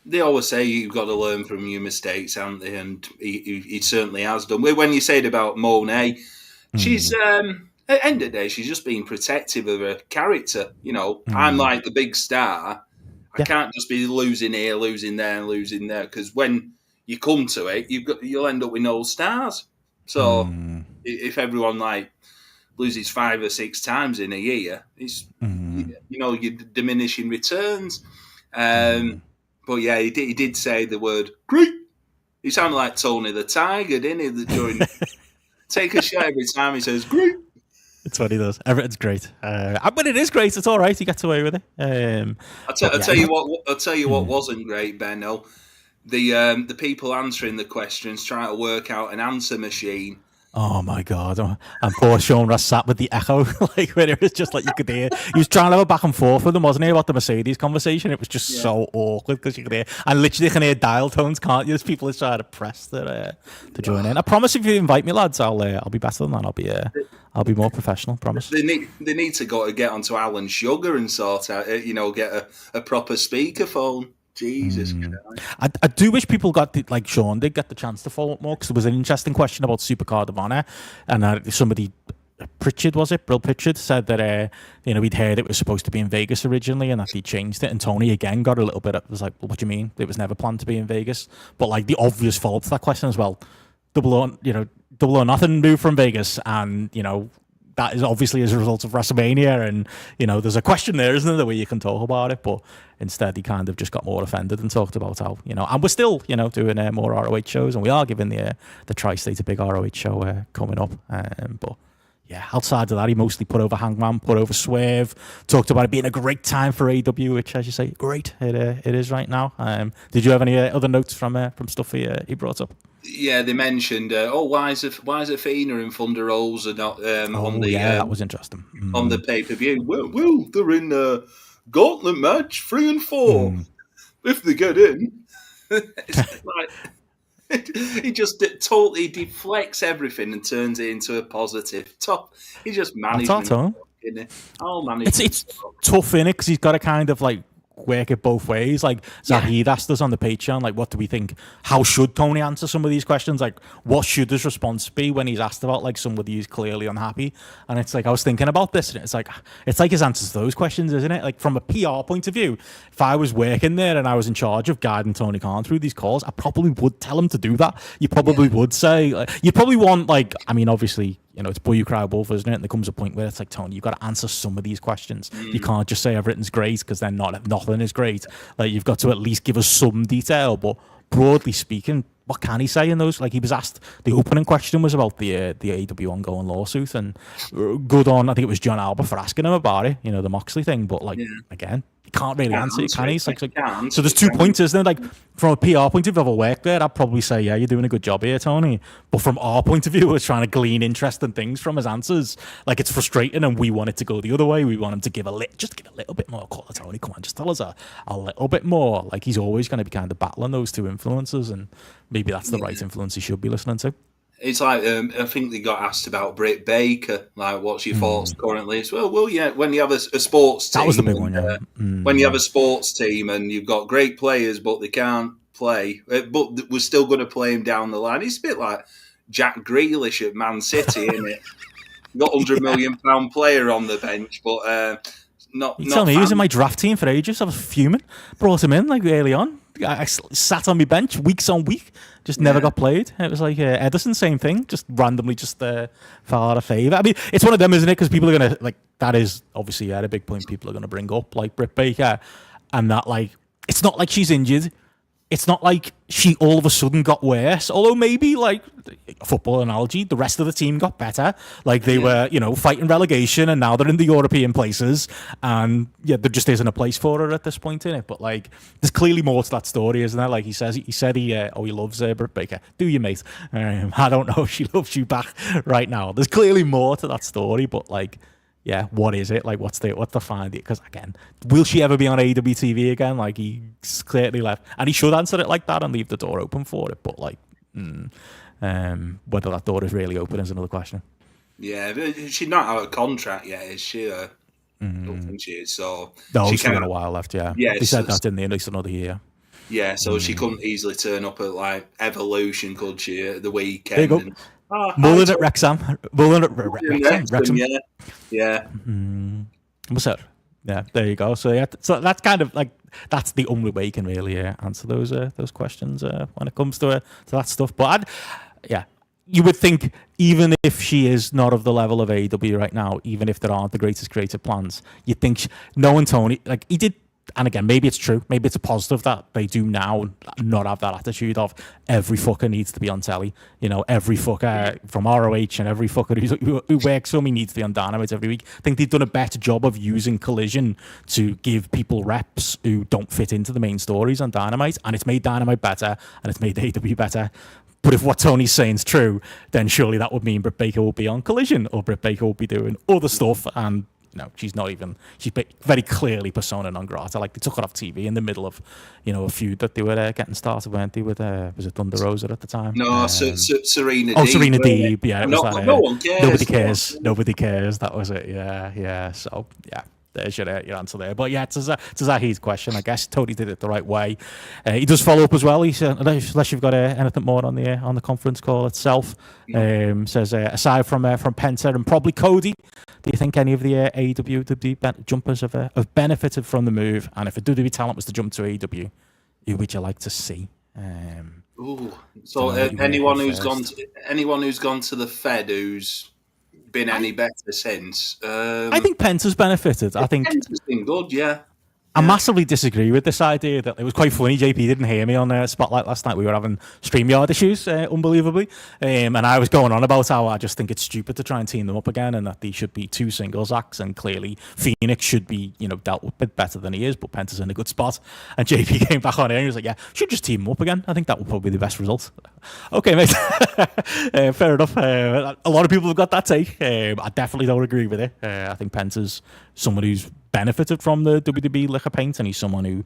They always say you've got to learn from your mistakes, haven't they? And he certainly has done. When you said about Monet, she's at the end of the day, she's just being protective of her character. I'm like the big star. I can't just be losing here, losing there, and losing there. Because when you come to it, you'll end up with no stars. So if everyone loses 5 or 6 times in a year, it's you're diminishing returns. But yeah, he did say the word great. He sounded like Tony the Tiger, didn't he? During take a shot every time he says great. It's what he does. Everything's great. But it is great. It's all right. He gets away with it. I'll tell you what wasn't great, Benno. The people answering the questions trying to work out an answer machine. Oh my God. And poor Sean Ross sat with the echo, where it was just like you could hear. He was trying to have a back and forth with them, wasn't he, about the Mercedes conversation? It was just so awkward because you could hear, and literally you can hear dial tones, can't you? As people are trying to press to join in. I promise if you invite me, lads, I'll be better than that. I'll be more professional, promise. They need to get onto Alan Sugar and sort out, get a proper speakerphone. Jesus Christ. I do wish people got like Sean did get the chance to follow up more, because there was an interesting question about Supercard of Honor, and somebody, Pritchard was it? Brill Pritchard said that he'd heard it was supposed to be in Vegas originally and that he changed it, and Tony again got a little bit was like, well, what do you mean? It was never planned to be in Vegas. But like the obvious follow up to that question as well, double or nothing move from Vegas, and that is obviously as a result of WrestleMania, and there's a question there, isn't there, the way you can talk about it, but instead he kind of just got more offended and talked about how and we're still doing more ROH shows, and we are giving the Tri-State a big ROH show coming up, but yeah, outside of that, he mostly put over Hangman, put over Swerve, talked about it being a great time for AEW, which, as you say, great, it is right now. Did you have any other notes from stuff he brought up? Yeah, they mentioned, why is Athena and Thunder Rosa not on the that was interesting. on the pay-per-view? Well, they're in gauntlet match 3 and 4. If they get in, it's like he just totally deflects everything and turns it into a positive. He's just management. It's tough, innit? Because he's got to kind of like work it both ways. Like Zahid asked us on the Patreon, like, what do we think? How should Tony answer some of these questions? Like, what should his response be when he's asked about like somebody who's clearly unhappy? And it's like, I was thinking about this, and it's like his answers to those questions, isn't it? Like, from a PR point of view, if I was working there and I was in charge of guiding Tony Khan through these calls, I probably would tell him to do that. You probably would say, like, you probably want, like, I mean, obviously, you know, it's boy you cry wolf, isn't it? And there comes a point where it's like, Tony, you've got to answer some of these questions. You can't just say everything's great, because then nothing is great. Like, you've got to at least give us some detail. But broadly speaking, what can he say in those? Like, he was asked, the opening question was about the AEW ongoing lawsuit, and good on, I think it was John Albert for asking him about it, you know, the Moxley thing. But like, again, he can't really answer it, can he? So there's 2 points, isn't there? Like, from a PR point of view, if I work there, I'd probably say, yeah, you're doing a good job here, Tony. But from our point of view, we're trying to glean interesting things from his answers. Like, it's frustrating, and we want it to go the other way. We want him to give a little bit more. Call it, Tony, come on, just tell us a little bit more. Like, he's always going to be kind of battling those two influences, and maybe that's the right influence he should be listening to. It's like, I think they got asked about Britt Baker. Like, what's your thoughts currently? As well, yeah, when you have a sports team. That was the big one, yeah. When you have a sports team and you've got great players, but they can't play, but we're still going to play him down the line. It's a bit like Jack Grealish at Man City, isn't it? Got £100 million player on the bench, but not. You tell me, he was in my draft team for ages. I was fuming. Brought him in like early on. I sat on my bench weeks on week, just never got played. It was like Edison, same thing, just randomly fell out of favour. I mean, it's one of them, isn't it? Because people are going to, like, that is obviously a big point people are going to bring up, like Britt Baker, and that, like, it's not like she's injured. It's not like she all of a sudden got worse. Although maybe, like, a football analogy, the rest of the team got better. Like, they were, you know, fighting relegation, and now they're in the European places. And, yeah, there just isn't a place for her at this point in it. But, like, there's clearly more to that story, isn't there? Like, he said he loves Britt Baker. Do you, mate? I don't know if she loves you back right now. There's clearly more to that story, but, like, yeah, what is it? Like, what's the find it? Because, again, will she ever be on AEW TV again? Like, he's clearly left. And he should answer it like that and leave the door open for it. But, like, whether that door is really open is another question. Yeah, she's not out of contract yet, is she? I don't think she is. So no, she's got a while left, yeah. Yeah, they said that, didn't they? At least another year. Yeah, so she couldn't easily turn up at, like, Evolution, could she, at the weekend? There you go. Mullen at Wrexham. Wrexham. Yeah. What's that? Yeah, there you go. So yeah, so that's kind of like, that's the only way you can really answer those questions when it comes to that stuff. But you would think, even if she is not of the level of AEW right now, even if there aren't the greatest creative plans, you'd think knowing Tony, like, he did. And again, maybe it's true. Maybe it's a positive that they do now not have that attitude of every fucker needs to be on telly. You know, every fucker from ROH and every fucker who works for me needs to be on Dynamite every week. I think they've done a better job of using Collision to give people reps who don't fit into the main stories on Dynamite. And it's made Dynamite better, and it's made AEW better. But if what Tony's saying is true, then surely that would mean Britt Baker will be on Collision, or Britt Baker will be doing other stuff. And no, she's very clearly persona non grata. Like, they took her off TV in the middle of, you know, a feud that they were getting started, weren't they, with, was it Thunder Rosa at the time? No, Serena Deeb. Oh, Serena Deeb, yeah. No one cares. Nobody cares. That was it, yeah. So, yeah. There's your answer there. But yeah, to Zahid's question, I guess Tony did it the right way. He does follow up as well. He said, unless you've got anything more on the conference call itself, says aside from Penta and probably Cody, do you think any of the AEW jumpers have benefited from the move? And if a WWE talent was to jump to AEW, who would you like to see? Anyone who's gone to the Fed who's been any better since? I think Penta's benefited. I think Penta's been good, yeah. I massively disagree with this idea that it was quite funny. JP didn't hear me on Spotlight last night. We were having StreamYard issues, unbelievably. And I was going on about how I just think it's stupid to try and team them up again and that these should be two singles acts. And clearly, Phoenix should be, dealt with a bit better than he is, but Penta's in a good spot. And JP came back on here and he was like, yeah, should just team them up again. I think that would probably be the best result. Okay, mate. Fair enough. A lot of people have got that take. I definitely don't agree with it. I think Penta's someone who's benefited from the WWE liquor paint, and he's someone who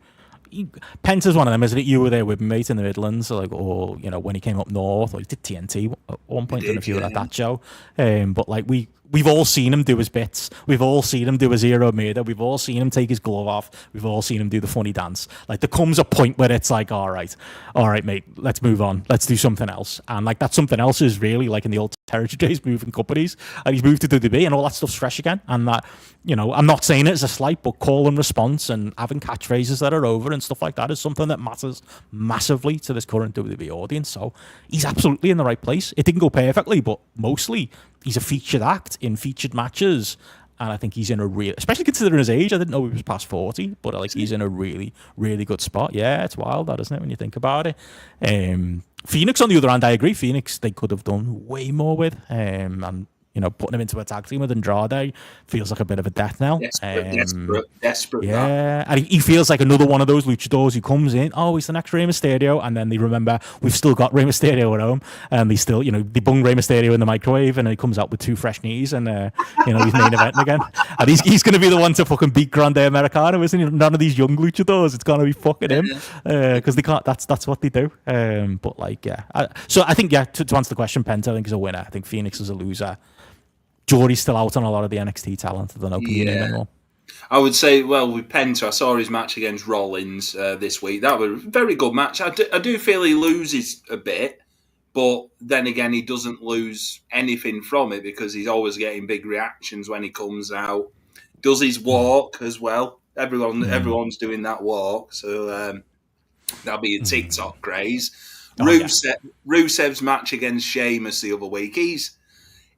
Penta's one of them, isn't it? You were there with me, mate, in the Midlands, or when he came up north, or he did TNT at one point. I don't know if you were at that show, but we've all seen him do his bits. We've all seen him do his Zero Murder. We've all seen him take his glove off. We've all seen him do the funny dance. Like, there comes a point where it's like, all right, mate, let's move on. Let's do something else. And that something else is really like in the old territory days, moving companies. And he's moved to WWE, and all that stuff's fresh again. And that, I'm not saying it as a slight, but call and response and having catchphrases that are over and stuff like that is something that matters massively to this current WWE audience. So he's absolutely in the right place. It didn't go perfectly, but mostly he's a featured act in featured matches, and I think he's in a real, especially considering his age. I didn't know he was past 40, but he's in a really, really good spot. Yeah, it's wild, that, isn't it, when you think about it? Phoenix, on the other hand, I agree. Phoenix, they could have done way more with, and putting him into a tag team with Andrade feels like a bit of a death knell. Desperate. Yeah, and he feels like another one of those luchadors who comes in, he's the next Rey Mysterio, and then they remember we've still got Rey Mysterio at home, and they still, they bung Rey Mysterio in the microwave, and he comes out with 2 fresh knees, and he's main eventing again. And he's going to be the one to fucking beat Grande Americano, isn't he? None of these young luchadors, it's going to be fucking him, because they can't. That's what they do. So I think, to answer the question, Penta I think is a winner. I think Phoenix is a loser. Jory's still out on a lot of the NXT talent. I don't know. Can you name anyone? I would say, with Penta, I saw his match against Rollins this week. That was a very good match. I do feel he loses a bit, but then again, he doesn't lose anything from it because he's always getting big reactions when he comes out. Does his walk as well. Everyone's doing that walk, so that'll be a TikTok craze. Rusev's match against Sheamus the other week.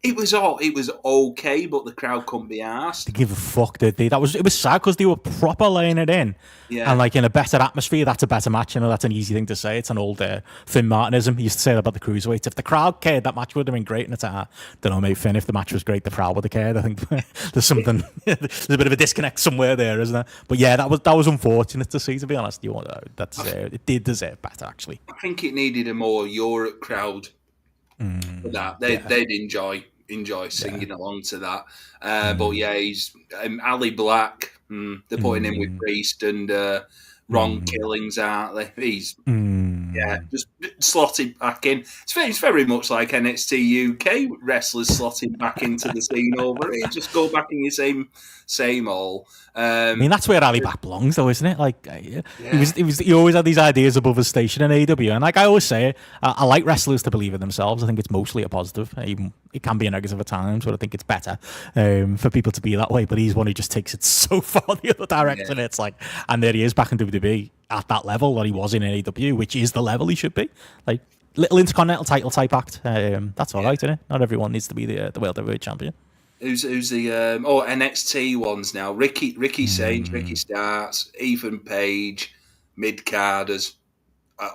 It was okay, but the crowd couldn't be arsed. They give a fuck, did they? It was sad because they were proper laying it in. Yeah. And in a better atmosphere, that's a better match. That's an easy thing to say. It's an old Finn Martinism. He used to say that about the cruiserweights. If the crowd cared, that match would have been great. And it's don't know, mate, Finn, if the match was great, the crowd would have cared. I think there's something, there's a bit of a disconnect somewhere there, isn't there? But yeah, that was unfortunate to see, to be honest. It did deserve better, actually. I think it needed a more Europe crowd. For that they'd enjoy singing along to that, but he's Ali Black. They're putting him with Priest and Ron Killings, aren't they? He's just slotted back in. It's very much like NXT UK wrestlers slotting back into the scene over here. Just go back in your same old. That's where Ali Black belongs, though, isn't it? He always had these ideas above his station in AEW, and I always say, I like wrestlers to believe in themselves. I think it's mostly a positive. Even it can be a negative at times, but I think it's better for people to be that way. But he's one who just takes it so far the other direction. It's and there he is back in WWE at that level that he was in AEW, which is the level he should be. Little Intercontinental title type act. That's all right, isn't it? Not everyone needs to be the World Heavyweight Champion. Who's the NXT ones now? Ricky Sage, Ricky Starks, Ethan Page, mid-carders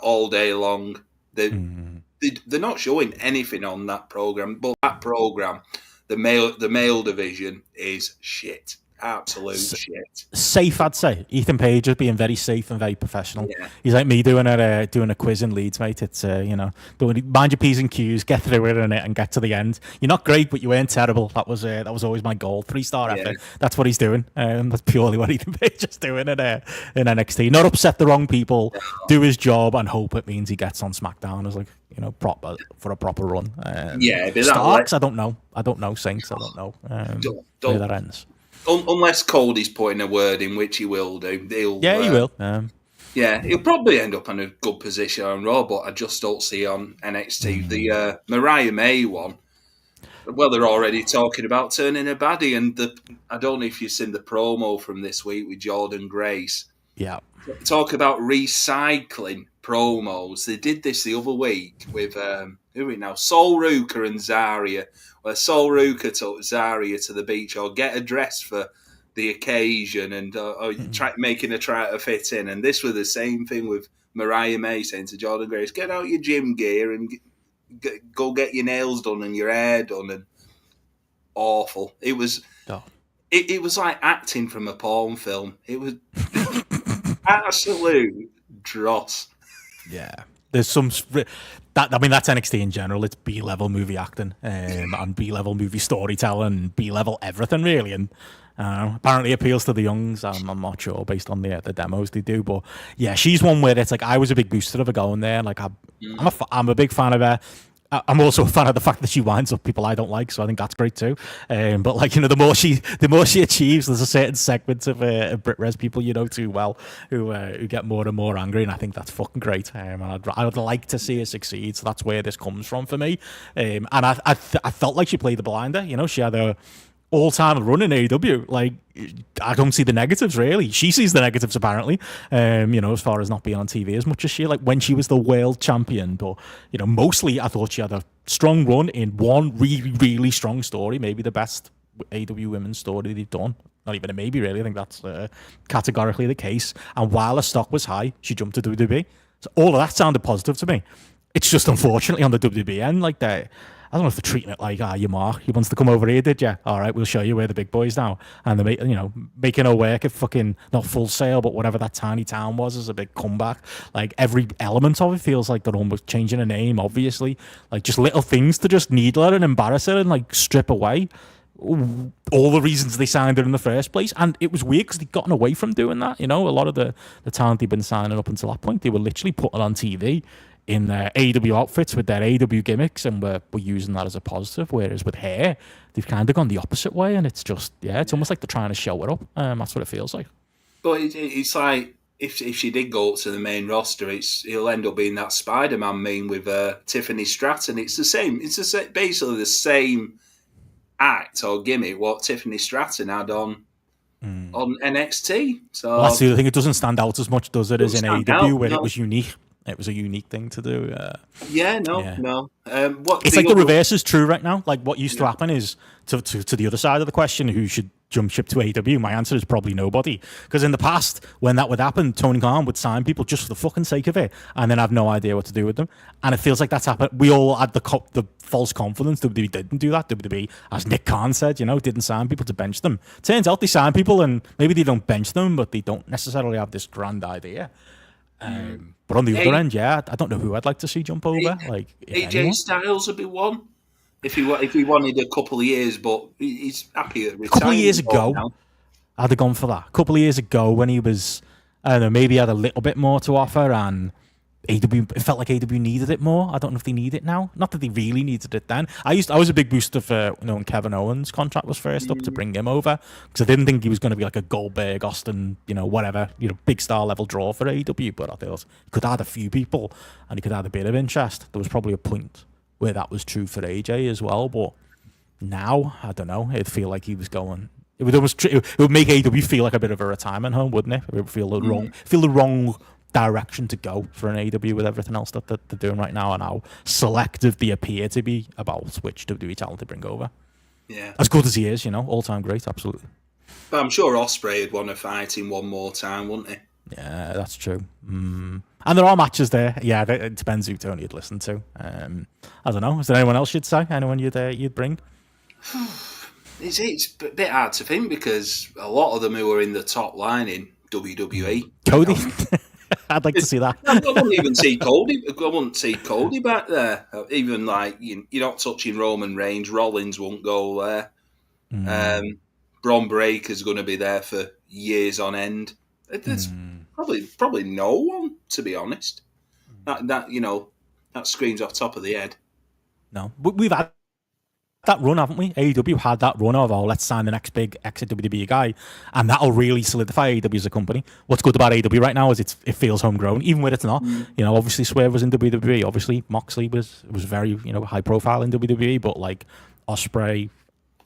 all day long. They're not showing anything on that program, but that program, the male division is shit. Absolute shit. Safe, I'd say. Ethan Page is being very safe and very professional. Yeah. He's like me doing a quiz in Leeds, mate. It's mind your P's and Q's, get through it and get to the end. You're not great, but you weren't terrible. That was always my goal. 3-star effort. That's what he's doing. That's purely what Ethan Page is doing in NXT. Not upset the wrong people, do his job, and hope it means he gets on SmackDown as proper for a proper run. Starks, I don't know. Saints, I don't know where that ends. Unless Cody's putting a word in, which he will do. He will. He'll probably end up in a good position on Raw, but I just don't see on NXT. The Mariah May one, they're already talking about turning a baddie, and I don't know if you've seen the promo from this week with Jordan Grace. Yeah. Talk about recycling promos. They did this the other week with, who are we now? Sol Ruka and Zarya. Where Sol Ruka took Zarya to the beach or get a dress for the occasion and making her try to fit in. And this was the same thing with Mariah May saying to Jordan Grace, get out your gym gear and go get your nails done and your hair done. And awful. It was it was like acting from a porn film. It was absolute dross. Yeah. There's some that's NXT in general. It's B-level movie acting and B-level movie storytelling, B-level everything really. And apparently appeals to the youngs. I'm not sure based on the demos they do, but yeah, she's one where it's like I was a big booster of her going there. Like I'm a big fan of her. I'm also a fan of the fact that she winds up people I don't like, so I think that's great too. But like the more she achieves, there's a certain segment of Brit Res people you know too well who get more and more angry, and I think that's fucking great. And I would like to see her succeed, so that's where this comes from for me. And I felt like she played the blinder. You know, she had a all-time run in AEW. Like, I don't see the negatives really. She sees the negatives apparently. As far as not being on TV as much as she, like when she was the world champion. But mostly I thought she had a strong run in one really, really strong story, maybe the best AEW women's story they've done. Not even a maybe really. I think that's categorically the case. And while her stock was high, she jumped to WWE. So all of that sounded positive to me. It's just unfortunately on the WWE end, like that. I don't know if they're treating it like, you Mark, he wants to come over here, did you? All right, we'll show you where the big boys now. And they're making her work at fucking, not Full Sail, but whatever that tiny town was as a big comeback. Like, every element of it feels like they're almost changing a name, obviously. Like, just little things to just needle her and embarrass her and, like, strip away all the reasons they signed her in the first place. And it was weird because they'd gotten away from doing that. A lot of the talent they'd been signing up until that point, they were literally putting on TV in their AEW outfits with their AEW gimmicks, and we're using that as a positive. Whereas with her, they've kind of gone the opposite way, and it's just, it's almost like they're trying to show her up. That's what it feels like. But it's like, if she did go up to the main roster, it'll end up being that Spider-Man meme with Tiffany Stratton. It's the same. It's basically the same act or gimmick what Tiffany Stratton had on NXT. So well, that's the other thing. It doesn't stand out as much, does it, as in AEW, where it was unique. It was a unique thing to do. No. It's like the reverse is true right now. Like what used to happen is to the other side of the question, who should jump ship to AEW? My answer is probably nobody. Because in the past, when that would happen, Tony Khan would sign people just for the fucking sake of it, and then have no idea what to do with them. And it feels like that's happened. We all had the false confidence that WWE didn't do that. WWE, as Nick Khan said, didn't sign people to bench them. Turns out they sign people, and maybe they don't bench them, but they don't necessarily have this grand idea. But on the other end, I don't know who I'd like to see jump over. Like AJ Styles would be one if he wanted a couple of years, but he's happy at retiring. A couple of years ago, now. I'd have gone for that. A couple of years ago, when he was, I don't know, maybe had a little bit more to offer, and AEW, it felt like AEW needed it more. I don't know if they need it now. Not that they really needed it then. I was a big booster for when Kevin Owens' contract was first up to bring him over, because I didn't think he was going to be like a Goldberg, Austin, whatever, big star level draw for AEW. But I thought he could add a few people and he could add a bit of interest. There was probably a point where that was true for AJ as well. But now, I don't know. It'd feel like he was going. It would make AEW feel like a bit of a retirement home, wouldn't it? It would feel the wrong direction to go for an AEW with everything else that they're doing right now, and how selective they appear to be about which WWE talent to bring over. Yeah, as good as he is, all-time great, absolutely. But I'm sure Ospreay would want to fight him one more time, wouldn't he? Yeah, that's true. And there are matches there. Yeah, it depends who Tony would listen to. I don't know. Is there anyone else you'd say? Anyone you'd bring? It's a bit hard to think because a lot of them who are in the top line in WWE. Cody. I'd like to see that. I wouldn't even see Cody. I wouldn't see Cody back there. Even like you're not touching Roman Reigns. Rollins won't go there. Braun Breaker's going to be there for years on end. There's probably no one, to be honest. That screams off top of the head. No, we've had that run, haven't we? AEW had that run of, let's sign the next big ex-WWE guy, and that'll really solidify AEW as a company. What's good about AEW right now is it feels homegrown, even when it's not. Obviously Swerve was in WWE. Obviously Moxley was very high profile in WWE, but like Ospreay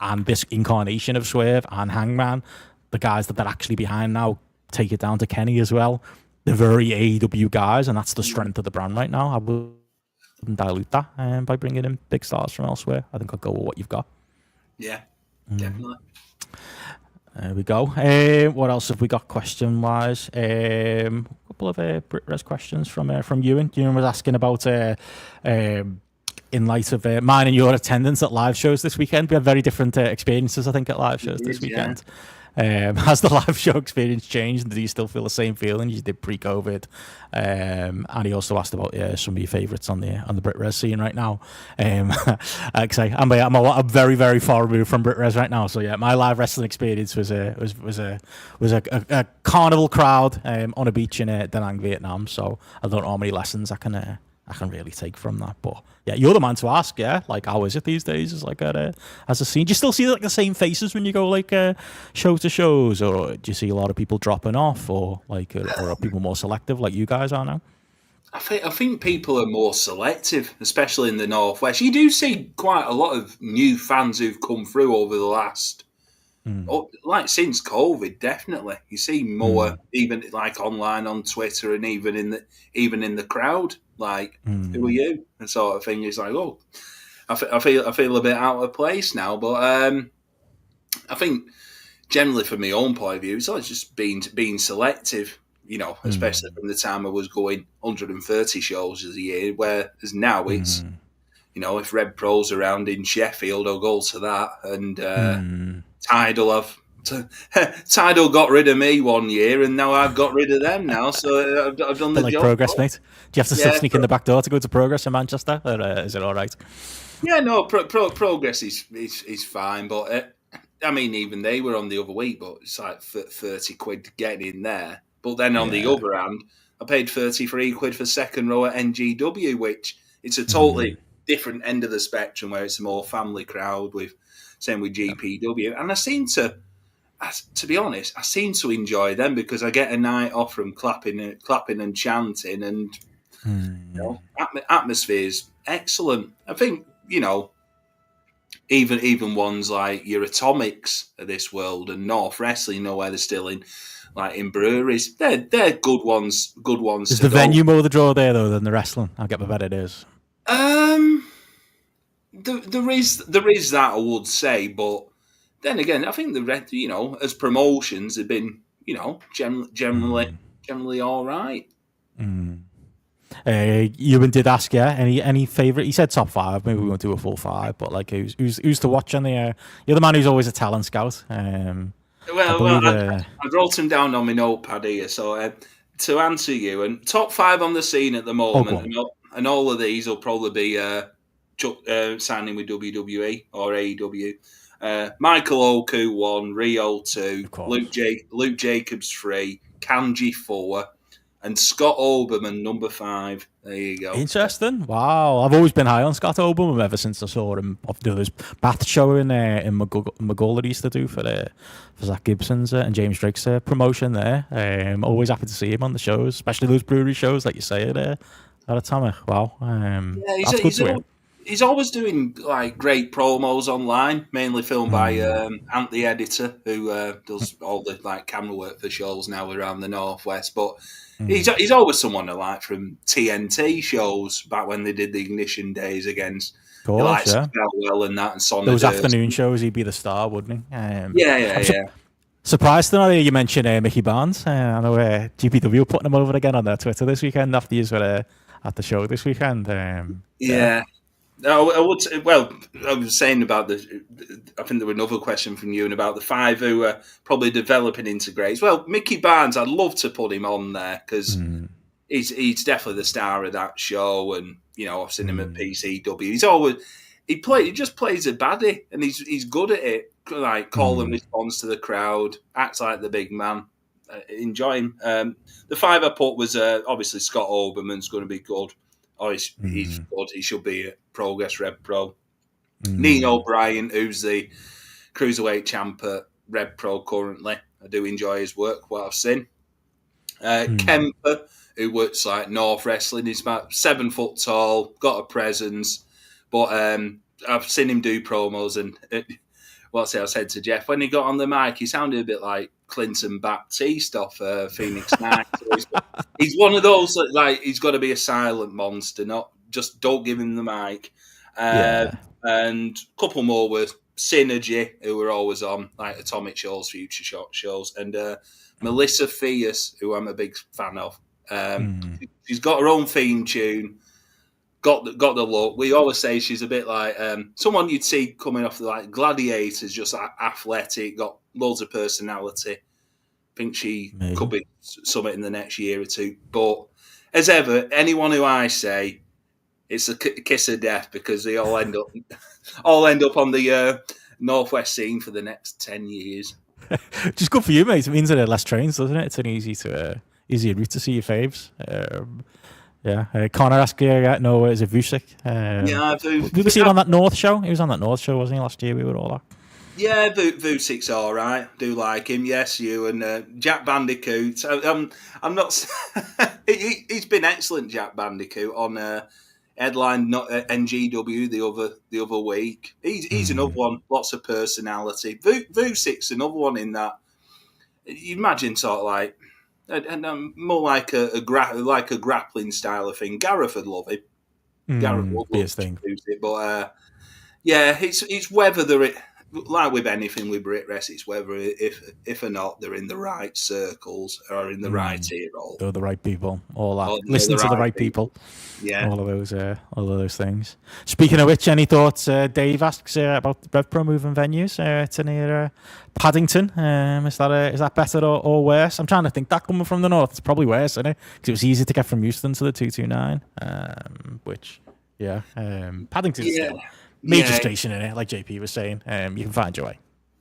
and this incarnation of Swerve and Hangman, the guys that they're actually behind now, take it down to Kenny as well. They're very AEW guys, and that's the strength of the brand right now. I wouldn't dilute that by bringing in big stars from elsewhere. I think I'll go with what you've got. Yeah, definitely. There we go. What else have we got question-wise? A couple of BritRes questions from Ewan. Ewan was asking about, in light of mine and your attendance at live shows this weekend. We had very different experiences, I think, at live shows this weekend. Yeah. Has the live show experience changed? And do you still feel the same feeling you did pre-COVID? And he also asked about some of your favourites on the BritRes scene right now. Like I say, I'm very, very far removed from BritRes right now. So yeah, my live wrestling experience was a carnival crowd on a beach in Da Nang, Vietnam. So I don't know how many lessons I can really take from that. But yeah, you're the man to ask. Yeah, like how is it these days? Is like as a scene, do you still see like the same faces when you go like show to shows, or do you see a lot of people dropping off, or like or are people more selective like you guys are now? I think people are more selective, especially in the Northwest. You do see quite a lot of new fans who've come through over the last. Like since COVID, definitely you see more, even like online on Twitter and even in the crowd. Like, who are you? And sort of thing. It's like, oh, I feel a bit out of place now. But I think generally, from my own point of view, it's always just being selective. You know, especially from the time I was going 130 shows a year, whereas now it's. You know, if Red Pro's around in Sheffield, I'll go to that. And Tidal got rid of me one year, and now I've got rid of them now. So I've done the like job. Progress, mate. Do you have to still sneak in the back door to go to Progress in Manchester, or is it all right? Yeah, no, Progress is fine. But, I mean, even they were on the other week, but it's like 30 quid getting in there. But then on the other hand, I paid 33 quid for second row at NGW, which it's a totally different end of the spectrum where it's a more family crowd same with GPW. And I seem to be honest, I seem to enjoy them because I get a night off from clapping and chanting, and you know, atmosphere is excellent. I think, you know, even ones like your Atomics of this world and North Wrestling, you know, where they're still in breweries, they're good ones. Is the venue more the draw there though than the wrestling? I'll get my bet it is. There is that, I would say, but then again, I think you know, as promotions have been, you know, generally all right. Ewan did ask, any favourite? He said top 5. Maybe we won't do a full 5, but like who's to watch on the? You're the man who's always a talent scout. I wrote him down on my notepad here. So to answer you, and top 5 on the scene at the moment, and all of these will probably be. Signing with WWE or AEW. Michael Oku 1, Rio 2, Luke Jacobs 3, Kanji 4, and Scott Oberman number 5. There you go. Interesting. Wow, I've always been high on Scott Oberman ever since I saw him do this bath show in Maghull that he used to do for Zach Gibson's and James Drake's promotion there. Always happy to see him on the shows, especially those brewery shows, like you say, at Atomic. Wow. That's good to hear. He's always doing like great promos online, mainly filmed by Ant the editor, who does all the like camera work for shows now around the Northwest. But he's always someone I like from TNT shows back when they did the Ignition days against Well and that and Sonic. Those afternoon shows, he'd be the star, wouldn't he? Yeah. Surprised to know you mentioned Mickey Barnes. I know GPW putting him over again on their Twitter this weekend after you were at the show this weekend. No, I would. Well, I was saying about I think there was another question from you and about the 5 who are probably developing into greats. Well, Mickey Barnes, I'd love to put him on there because he's definitely the star of that show, and you know I've seen him at PCW. He just plays a baddie, and he's good at it. Like call and response to the crowd, acts like the big man. Enjoy him. The 5 I put was obviously Scott Oberman's going to be good. Oh, he's good. He should be at Progress Red Pro. Nino O'Brien, who's the cruiserweight champ at Red Pro currently. I do enjoy his work, what I've seen. Kemper, who works like North Wrestling. He's about 7 foot tall, got a presence. But I've seen him do promos, and I said to Jeff, when he got on the mic, he sounded a bit like Clinton Baptiste off Phoenix Night. He's one of those that, like, he's got to be a silent monster, not just don't give him the mic. And a couple more were Synergy, who were always on, like Atomic Shows, Future Shock shows, and Melissa Fierce, who I'm a big fan of. She's got her own theme tune, got the look. We always say she's a bit like someone you'd see coming off the like Gladiators, just like athletic, got loads of personality. I think she could be something in the next year or two. But as ever, anyone who I say, it's a kiss of death because they all end up on the Northwest scene for the next 10 years. Just good for you, mate. It means there are less trains, doesn't it? It's an easier route to see your faves. Connor asked no, is it Vucic? Did we see him on that North show? He was on that North show, wasn't he, last year? We were all that. Yeah, Vucic's all right. Do like him. Yes, you and Jack Bandicoot. I'm not. He's been excellent, Jack Bandicoot, on headline NGW the other week. He's another one. Lots of personality. Vucic's another one in that. You imagine sort of like. And more like a grappling style of thing. Gareth would love it. Gareth would love to use it, but it's whether they're like with anything with Brit Rest, it's whether if or not they're in the right circles or in the right ear hole. They're the right people. All that. Listen to the right people. Yeah. All of those things. Speaking of which, any thoughts? Dave asks about RevPro moving venues to near Paddington. Is that better or worse? I'm trying to think. That coming from the north, it's probably worse, isn't it? Because it was easy to get from Euston to the 229. Paddington's still major station in it, like JP was saying. You can find your way.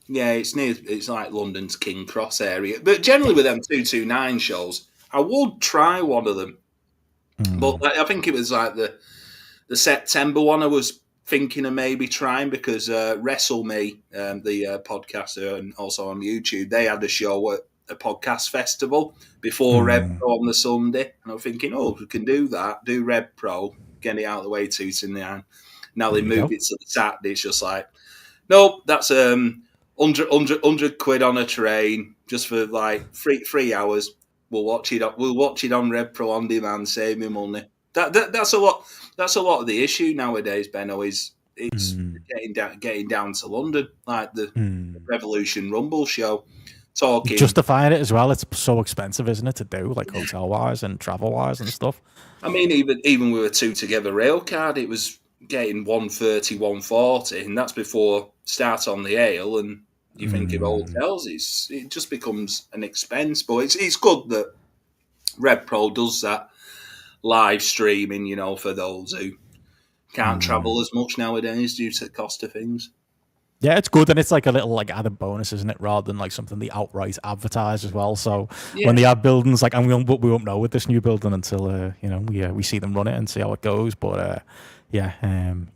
Yeah, it's like London's King Cross area. But generally with them 229 shows, I would try one of them. But I think it was like the September one I was thinking of maybe trying because Wrestle Me, the podcaster and also on YouTube, they had a show at a podcast festival before RevPro on the Sunday. And I'm thinking, we can do that, do RevPro, get it out of the way 229. Now they move it to the Saturday. It's just like, nope, that's 100 quid on a train just for like 3 hours. We'll watch it on RevPro on demand, save me money. That's a lot. That's a lot of the issue nowadays, Benno. It's getting down to London, like the Revolution Rumble show. Talking justifying it as well. It's so expensive, isn't it, to do like hotel wise and travel wise and stuff. I mean, even with a 2 Together rail card, it was getting 130, 140, and that's before start on the ale. And you think of hotels, it just becomes an expense. But it's good that RevPro does that live streaming, for those who can't travel as much nowadays due to the cost of things. Yeah, it's good, and it's like a little added bonus, isn't it? Rather than like something they outright advertise as well. So when they have buildings and we won't know with this new building until we see them run it and see how it goes. But I'm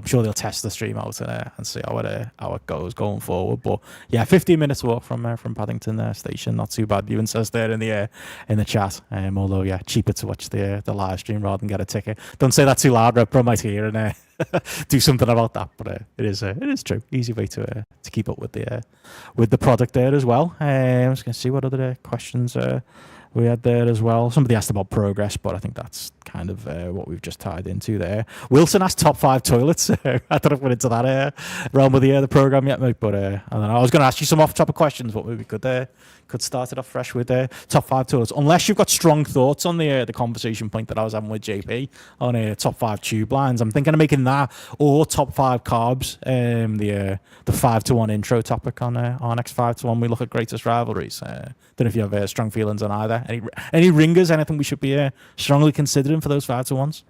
sure they'll test the stream out and see how it goes going forward. But 15 minutes walk from Paddington station, not too bad. Ewan says there in the chat. Although cheaper to watch the live stream rather than get a ticket. Don't say that too loud. RevPro might hear and do something about that. But it is true. Easy way to keep up with the product there as well. I'm just gonna see what other questions we had there as well. Somebody asked about progress, but I think that's kind of what we've just tied into there. Wilson asked top 5 toilets. I don't know if we're into that realm of the program yet, mate, but I don't know. I was going to ask you some off-topic questions, but maybe we could start it off fresh with top 5 toilets. Unless you've got strong thoughts on the conversation point that I was having with JP on top 5 tube lines. I'm thinking of making that or top 5 carbs, the 5-to-1 intro topic on our next 5-to-1. We look at greatest rivalries. Don't know if you have strong feelings on either. Any ringers? Anything we should be strongly considering for those 5-to-1s?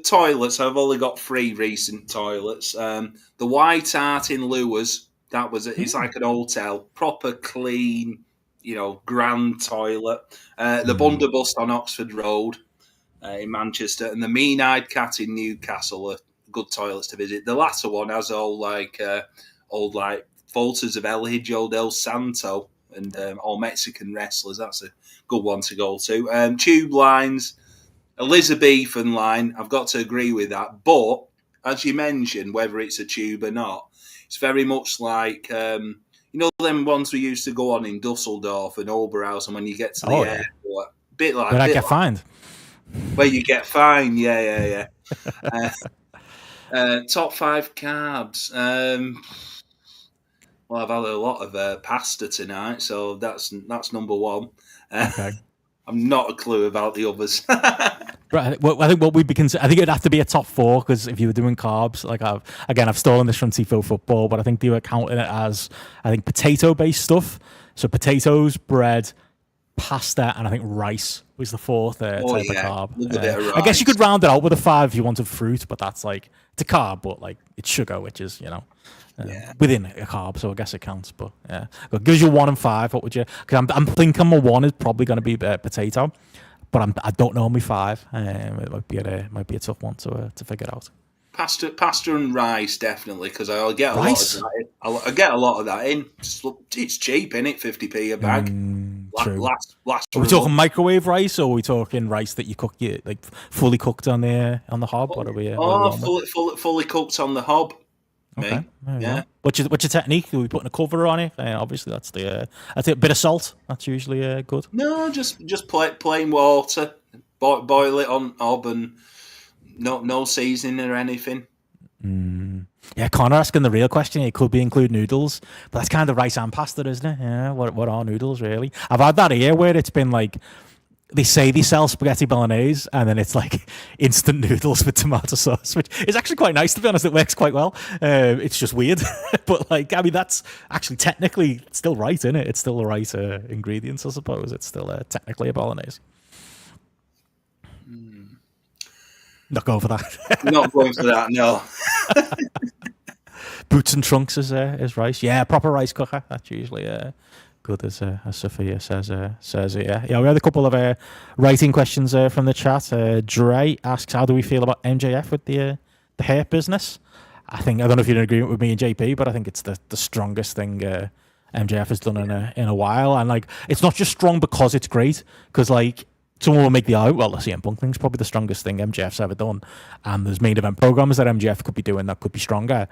Toilets. I've only got 3 recent toilets. The White Hart in Lewes. That was it's like an hotel, proper clean, grand toilet. The Bundabust on Oxford Road in Manchester, and the Mean-Eyed Cat in Newcastle are good toilets to visit. The latter one has old photos of El Hijo del Santo and all Mexican wrestlers. That's a good one to go to. Tube lines, Elizabethan line, I've got to agree with that. But, as you mentioned, whether it's a tube or not, it's very much like, them ones we used to go on in Dusseldorf and Oberhausen when you get to the airport. Bit like... Where you get fined, yeah. Top 5 carbs. Well, I've had a lot of pasta tonight, so that's number one. Okay. I've not a clue about the others. Right, I think what we'd be I think it'd have to be a top 4 because if you were doing carbs, like I've stolen this from Tifo Football, but I think they were counting it as potato based stuff. So potatoes, bread, pasta, and I think rice was the fourth type of carb. Love a bit of rice. I guess you could round it out with a 5 if you wanted fruit, but that's like it's a carb, but like it's sugar, which is within a carb, so I guess it counts. But yeah, it gives you 1 and 5. What would you? Because I'm thinking my 1 is probably going to be potato. But I don't know my 5. It might be a tough one to figure out. Pasta and rice definitely because I'll get a rice? lot of that. I get a lot of that in. It's cheap, isn't it? 50p a bag. True. Last are we talking microwave rice, or are we talking rice that you cook like fully cooked on the hob? What are we? Fully cooked on the hob. Okay. Yeah. What's your technique? Are we putting a cover on it? Obviously, that's a bit of salt. That's usually good. No, just plain water. Boil it on hob and no seasoning or anything. Yeah, Connor asking the real question. It could be include noodles, but that's kind of rice and pasta, isn't it? Yeah. What are noodles really? I've had that here where it's been like. They say they sell spaghetti bolognese, and then it's like instant noodles with tomato sauce, which is actually quite nice, to be honest. It works quite well. It's just weird. But, that's actually technically still right, isn't it? It's still the right ingredients, I suppose. It's still technically a bolognese. Not going for that. Not going for that, no. Boots and trunks is rice. Yeah, proper rice cooker. That's usually good as Sophia says. Yeah, we had a couple of writing questions from the chat. Dre asks, "How do we feel about MJF with the hair business?" I don't know if you're in agreement with me and JP, but I think it's the strongest thing MJF has done in a while, and it's not just strong because it's great. Because someone will make the argument, the CM Punk thing's probably the strongest thing MJF's ever done, and there's main event programs that MJF could be doing that could be stronger.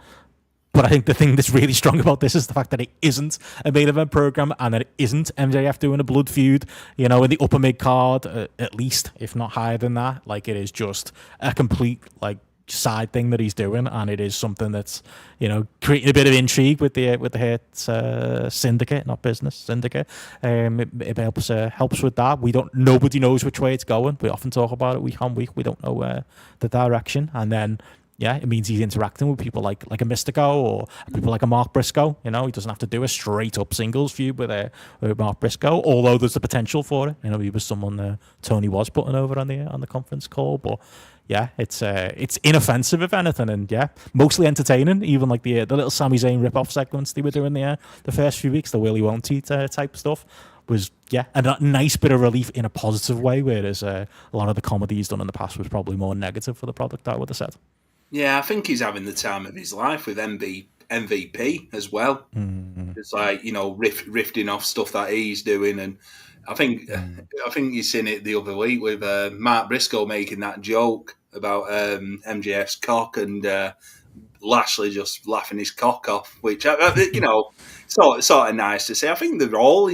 But I think the thing that's really strong about this is the fact that it isn't a main event program and that it isn't MJF doing a blood feud, in the upper mid card, at least, if not higher than that. It is just a complete side thing that he's doing, and it is something that's creating a bit of intrigue with the Hurt syndicate, not business syndicate. It helps with that. Nobody knows which way it's going. We often talk about it week on week. We don't know the direction, and then. Yeah, it means he's interacting with people like a Mystico or people like a Mark Briscoe. He doesn't have to do a straight up singles feud with Mark Briscoe, although there's the potential for it. He was someone Tony was putting over on the conference call. But yeah, it's inoffensive if anything, and yeah, mostly entertaining. Even the little Sami Zayn rip-off segments they were doing the first few weeks, the Willy Won't Eat type stuff. Was a nice bit of relief in a positive way, whereas a lot of the comedy he's done in the past was probably more negative for the product, I would have said. Yeah, I think he's having the time of his life with MVP as well. Mm-hmm. It's riffing off stuff that he's doing, and I think you've seen it the other week with Mark Briscoe making that joke about MJF's cock and Lashley just laughing his cock off, which sort of nice to see. I think they're all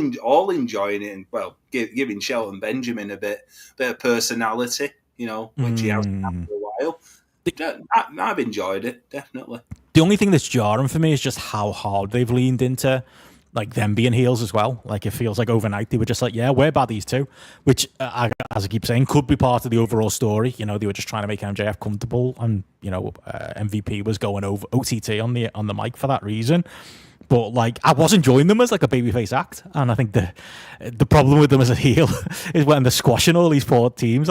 enjoying it, and giving Shelton Benjamin a bit of personality, which he hasn't had for a while. I've enjoyed it, definitely. The only thing that's jarring for me is just how hard they've leaned into them being heels as well. It feels like overnight they were just yeah, we're baddies too, which as I keep saying could be part of the overall story. They were just trying to make MJF comfortable, and MVP was going over OTT on the mic for that reason. But I was enjoying them as a babyface act, and I think the problem with them as a heel is when they're squashing all these poor teams.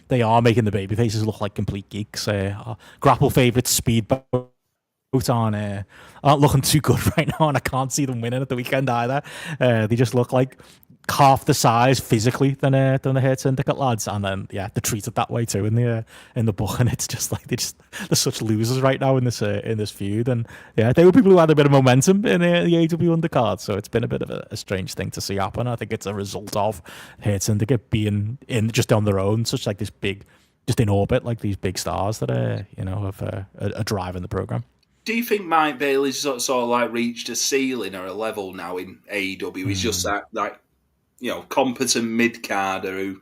They are making the babyfaces look like complete geeks. GRAPPL favourites Speedboat aren't looking too good right now, and I can't see them winning at the weekend either. They just look like half the size physically than the Hurt Syndicate lads, and then they're treated that way too in the book, and it's just they're such losers right now in this feud, and they were people who had a bit of momentum in the AEW undercard, so it's been a bit of a strange thing to see happen. I think it's a result of Hurt Syndicate being in just on their own, such this big, just in orbit, these big stars that are driving the program. Do you think Mike Bailey's sort of reached a ceiling or a level now in AEW? He's just that competent mid-carder who,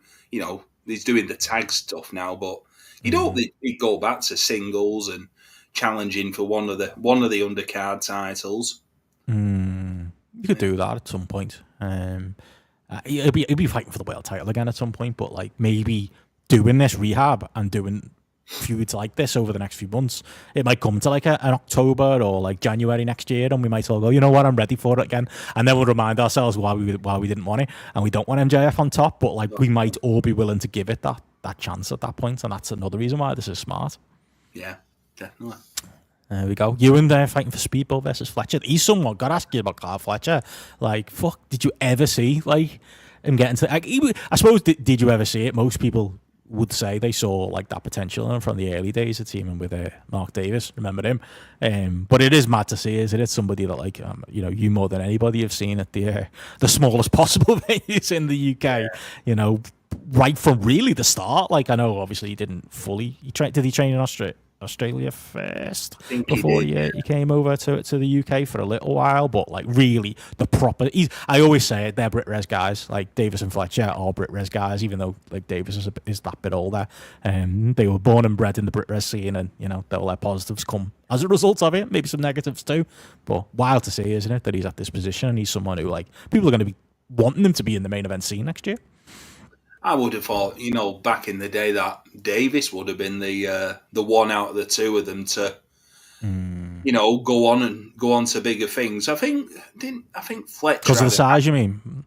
he's doing the tag stuff now, but you don't he'd go back to singles and challenging for one of the undercard titles. You could do that at some point. He'll be fighting for the world title again at some point, but like maybe doing this rehab and doing feuds like this over the next few months, it might come to like an October or like January next year, and we might all go, you know what, I'm ready for it again, and then we'll remind ourselves why we didn't want it, and we don't want MJF on top, but like we might all be willing to give it that chance at that point, and that's another reason why this is smart. Yeah, definitely. There we go. You and there fighting for Speedball versus Fletcher. He's someone. Got to ask you about Carl Fletcher. Like, fuck, did you ever see like him getting to? Like, I suppose did you ever see it? Most people would say they saw like that potential in him from the early days of teaming with Mark Davis. Remember him? But it is mad to see, isn't it? Somebody that like you more than anybody have seen at the smallest possible venues in the UK. Yeah. You know, right from really the start. Like I know, obviously, he didn't fully. Did he train in Australia first before he came over to the UK for a little while, but like really the proper. I always say it, they're Brit Res guys. Like Davis and Fletcher are Brit Res guys, even though like Davis is that bit older. They were born and bred in the Brit Res scene, and all their positives come as a result of it. Maybe some negatives too, but wild to see, isn't it, that he's at this position and he's someone who like people are going to be wanting him to be in the main event scene next year. I would have thought, back in the day that Davis would have been the one out of the two of them to, go on to bigger things. I think Fletcher because of the size. You mean?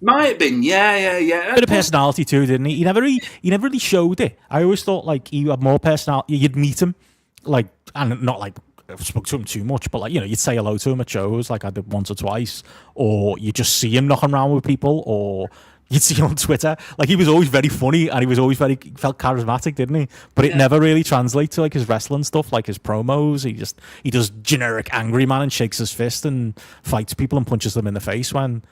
Might have been, yeah. Bit of personality too, didn't he? He never really showed it. I always thought like he had more personality. You'd meet him, like, and not like I spoke to him too much, but like you'd say hello to him at shows, like I did once or twice, or you just see him knocking around with people, or you'd see him on Twitter. Like he was always very funny, and he was always felt charismatic, didn't he? But it never really translates to like his wrestling stuff, like his promos. He does generic angry man and shakes his fist and fights people and punches them in the face when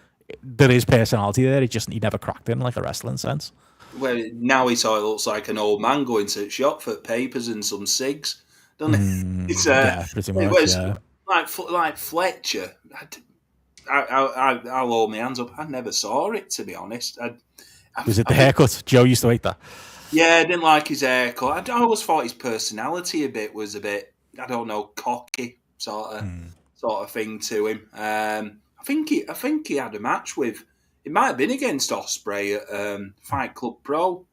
there is personality there. He never cracked in like a wrestling sense. Well, now he sort of looks like an old man going to the shop for papers and some cigs, doesn't it? It's pretty much. Like Fletcher. I'll hold my hands up. I never saw it, to be honest. Was it the haircut? Joe used to hate that. Yeah, I didn't like his haircut. I always thought his personality was a bit, I don't know, cocky sort of thing to him. I think he had a match with. It might have been against Ospreay at Fight Club Pro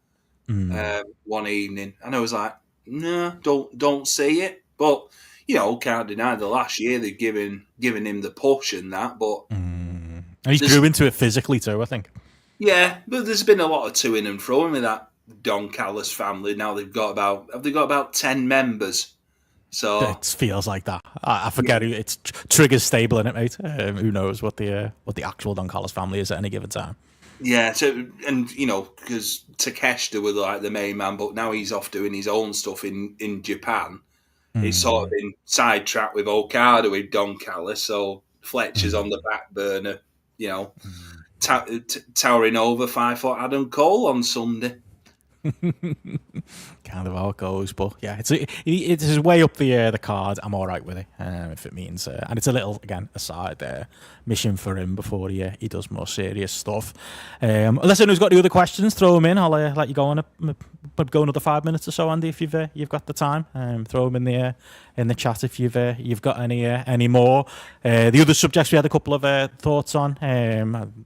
one evening, and I was like, no, don't see it. But can't deny the last year they've given him the push and that. But and he grew into it physically too, I think. Yeah, but there's been a lot of to-ing and fro-ing with that Don Callis family. Now have they got about 10 members? So it feels like that. I forget who it's Trigger's stable in it, mate. Who knows what the actual Don Callis family is at any given time. Yeah, so and because Takeshita was like the main man, but now he's off doing his own stuff in Japan. It's sort of been sidetracked with Okada with Don Callis, so Fletcher's on the back burner, towering over 5 foot Adam Cole on Sunday. Kind of how it goes, but yeah, it's way up the card. I'm all right with it, if it means, and it's a little again aside mission for him before he does more serious stuff. Unless anyone's got any other questions, throw them in. I'll let you go on go another 5 minutes or so, Andy, if you've got the time. Throw them in the chat if you've got any more. The other subjects we had a couple of thoughts on.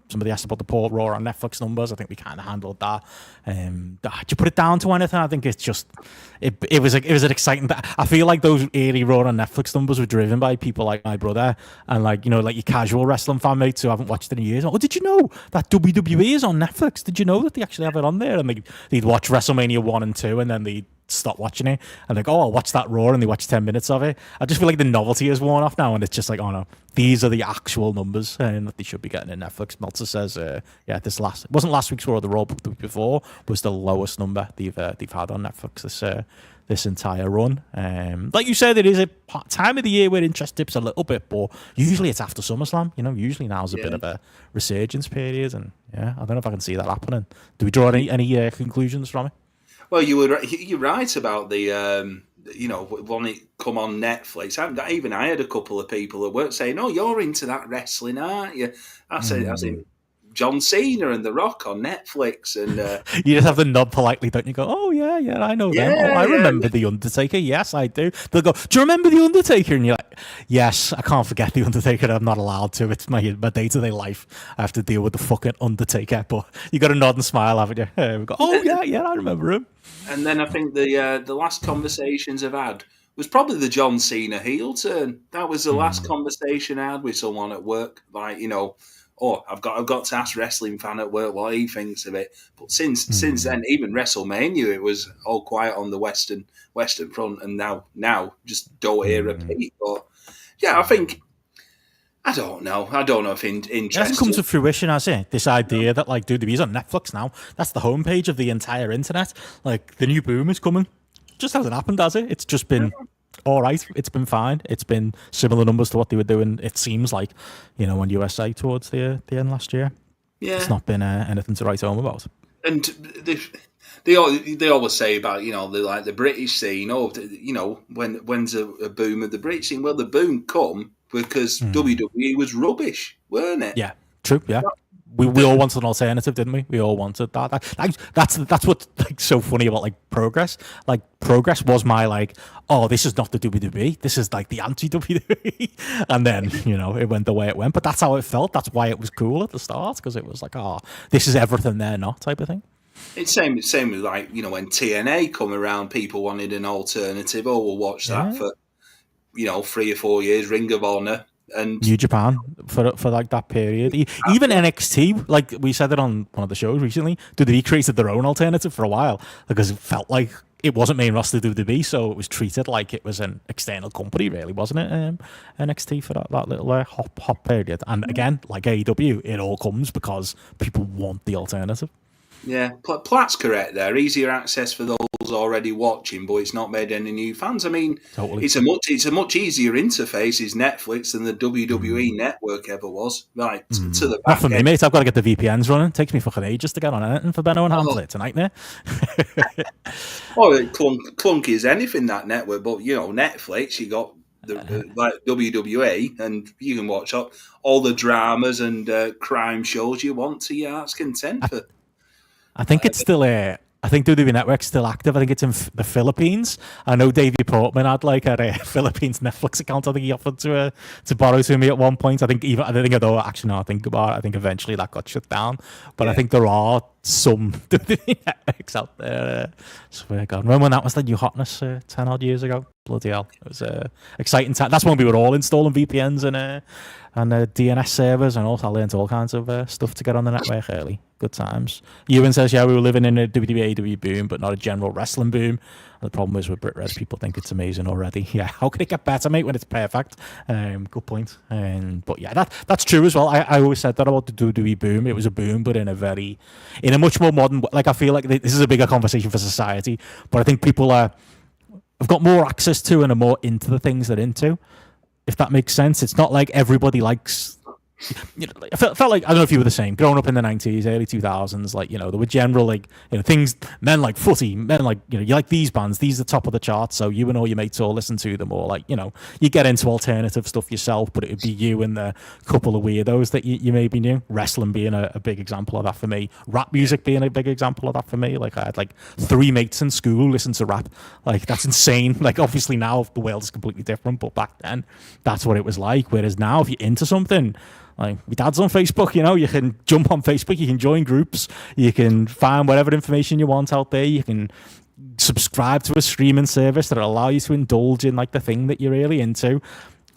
Somebody asked about the Port Raw on Netflix numbers. I think we kind of handled that. Did you put it down to anything? I think it's just it was an exciting. I feel like those early Raw on Netflix numbers were driven by people like my brother and like your casual wrestling fan mates who haven't watched it in years. Oh, did you know that WWE is on Netflix? Did you know that they actually have it on there? And they'd watch WrestleMania 1 and 2, and then they'd stop watching it and like, oh, I'll watch that Raw, and they watch 10 minutes of it. I just feel like the novelty is worn off now, and it's just like, oh no, these are the actual numbers that they should be getting in Netflix. Meltzer says, it wasn't last week's Raw, the Raw the week before was the lowest number they've had on Netflix this entire run. Like you said, it is a time of the year where interest dips a little bit, but usually it's after SummerSlam. Usually now's a bit of a resurgence period, and I don't know if I can see that happening. Do we draw any conclusions from it? Well, you're right about the when it come on Netflix. I had a couple of people at work saying, "Oh, you're into that wrestling, aren't you?" I said, John Cena and The Rock on Netflix, and you just have to nod politely, don't you? Go, oh yeah, I know them. Oh, I remember The Undertaker. Yes, I do. They'll go, do you remember The Undertaker? And you're like, yes, I can't forget The Undertaker. I'm not allowed to. It's my day-to-day life. I have to deal with the fucking Undertaker. But you got to nod and smile, haven't you? We go, oh yeah, I remember him. And then I think the last conversations I've had was probably the John Cena heel turn. That was the last conversation I had with someone at work. Like, I've got to ask wrestling fan at work what he thinks of it. But since then, even WrestleMania, it was all quiet on the Western front, and now just don't hear a peep. But yeah, I don't know if interesting. It hasn't come to fruition, has it? This idea that like WWE's on Netflix now. That's the homepage of the entire internet. Like the new boom is coming. Just hasn't happened, has it? It's just been all right. It's been fine. It's been similar numbers to what they were doing. It seems like, on USA towards the end last year. Yeah, it's not been anything to write home about. And they always say about the British scene. When's a boom of the British scene? Well, the boom come because WWE was rubbish, weren't it? Yeah, true. Yeah. We all wanted an alternative, didn't we? We all wanted that. That's what's like so funny about like Progress. Like Progress was my like, oh, this is not the WWE. This is like the anti-WWE. And then it went the way it went. But that's how it felt. That's why it was cool at the start, because it was like, oh, this is everything they're not type of thing. It's same with like when TNA come around, people wanted an alternative. Oh, we'll watch that for 3 or 4 years. Ring of Honor. And New Japan for like that period. Even NXT, like we said it on one of the shows recently, WWE created their own alternative for a while because it felt like it wasn't main roster WWE, so it was treated like it was an external company, really, wasn't it? NXT for that little hop period. And again, like AEW, it all comes because people want the alternative. Yeah, Platt's correct there. Easier access for those already watching, but it's not made any new fans. I mean, totally. It's a much easier interface is Netflix than the WWE network ever was. Right, to the back not for me, mate. I've got to get the VPNs running. It takes me fucking ages to get on anything for Benno and Hamlet. It's a nightmare. Clunky as anything, that network, but Netflix, you got like WWE, and you can watch all the dramas and crime shows you want to your heart's content. I think it's still I think WWE Network's still active. I think it's in the Philippines. I know Davey Portman had like a Philippines Netflix account. I think he offered to borrow to me at one point. I think eventually that got shut down. But I think there are some WWE Networks out there. Swear to God. Remember when that was the new hotness 10 odd years ago? Bloody hell. It was exciting time. That's when we were all installing VPNs and DNS servers, and also I learned all kinds of stuff to get on the network early. Good times. Ewan says, yeah, we were living in a WWE boom, but not a general wrestling boom. And the problem is with BritRed, people think it's amazing already. Yeah, how could it get better, mate, when it's perfect? Good point. But yeah, that's true as well. I always said that about the WWE boom. It was a boom, but in a much more modern, like I feel like this is a bigger conversation for society, but I think people have got more access to and are more into the things they're into, if that makes sense. It's not like everybody likes... I felt like, I don't know if you were the same, growing up in the 90s, early 2000s, like, there were general, like, things, men like footy, men like, you like these bands, these are top of the charts, so you and all your mates all listen to them, or like, you get into alternative stuff yourself, but it would be you and the couple of weirdos that you maybe knew. Wrestling being a big example of that for me, rap music being a big example of that for me. Like, I had like 3 mates in school who listened to rap. Like, that's insane. Like, obviously now the world is completely different, but back then that's what it was like. Whereas now, if you're into something, like, my dad's on Facebook, you can jump on Facebook, you can join groups, you can find whatever information you want out there, you can subscribe to a streaming service that will allow you to indulge in like the thing that you're really into.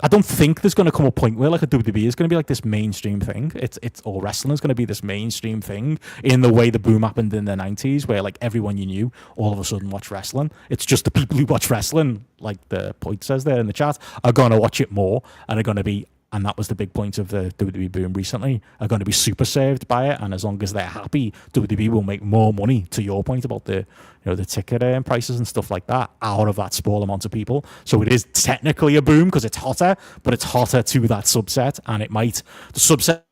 I don't think there's going to come a point where like a WWE is going to be like this mainstream thing. It's all wrestling is going to be this mainstream thing in the way the boom happened in the 90s, where like everyone you knew all of a sudden watched wrestling. It's just the people who watch wrestling, like the point says there in the chat, are going to watch it more and are going to be, and that was the big point of the WWE boom recently, are going to be super served by it. And as long as they're happy, WWE will make more money, to your point about the the ticket prices and stuff like that, out of that small amount of people. So it is technically a boom because it's hotter, but it's hotter to that subset, and the subset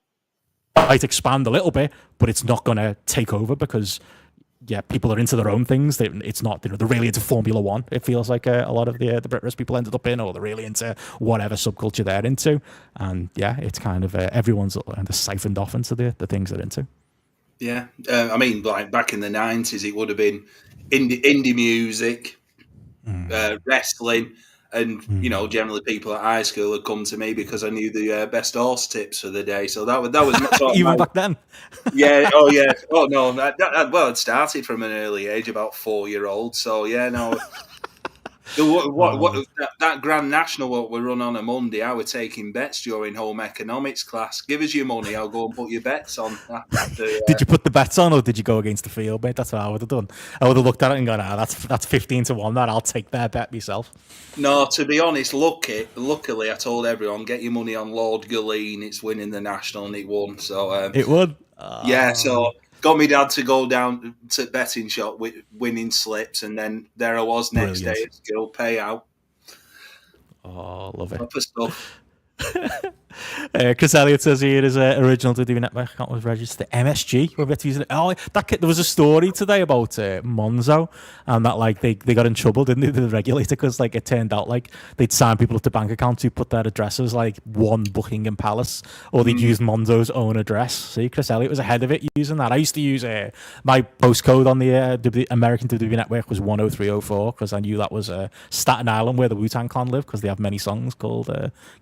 might expand a little bit, but it's not going to take over because yeah, people are into their own things. It's not, they're really into Formula One. It feels like a lot of the Brit Wres people ended up in, or they're really into whatever subculture they're into. And yeah, it's kind of everyone's kind of siphoned off into the things they're into. Yeah, I mean, like back in the 90s, it would have been indie music, wrestling, and generally people at high school would come to me because I knew the best horse tips for the day. So that was sort of even back then. Yeah. Oh yeah. Oh no. Well, it started from an early age, about 4-year-old. So yeah, no. That Grand National what we run on a Monday, I were taking bets during home economics class. Give us your money, I'll go and put your bets on. Did you put the bets on, or did you go against the field, mate? That's what I would have done. I would have looked at it and gone, that's 15-1. That I'll take that bet myself. No, to be honest, luckily I told everyone, get your money on Lord Galeen. It's winning the National, and it won. So it won. Yeah, so got me dad to go down to betting shop with winning slips, and then there I was next day at school payout. Oh, love it. Proper stuff. Chris Elliott says here is original WWE Network account was registered MSG. We're about to use it. Oh, there was a story today about Monzo, and that like they got in trouble, didn't they, the regulator, because like it turned out like they'd sign people up to bank accounts who put their addresses like one Buckingham Palace, or they'd use Monzo's own address. See, Chris Elliott was ahead of it using that. I used to use my postcode on the American WWE Network was 10304 because I knew that was Staten Island, where the Wu-Tang Clan live, because they have many songs called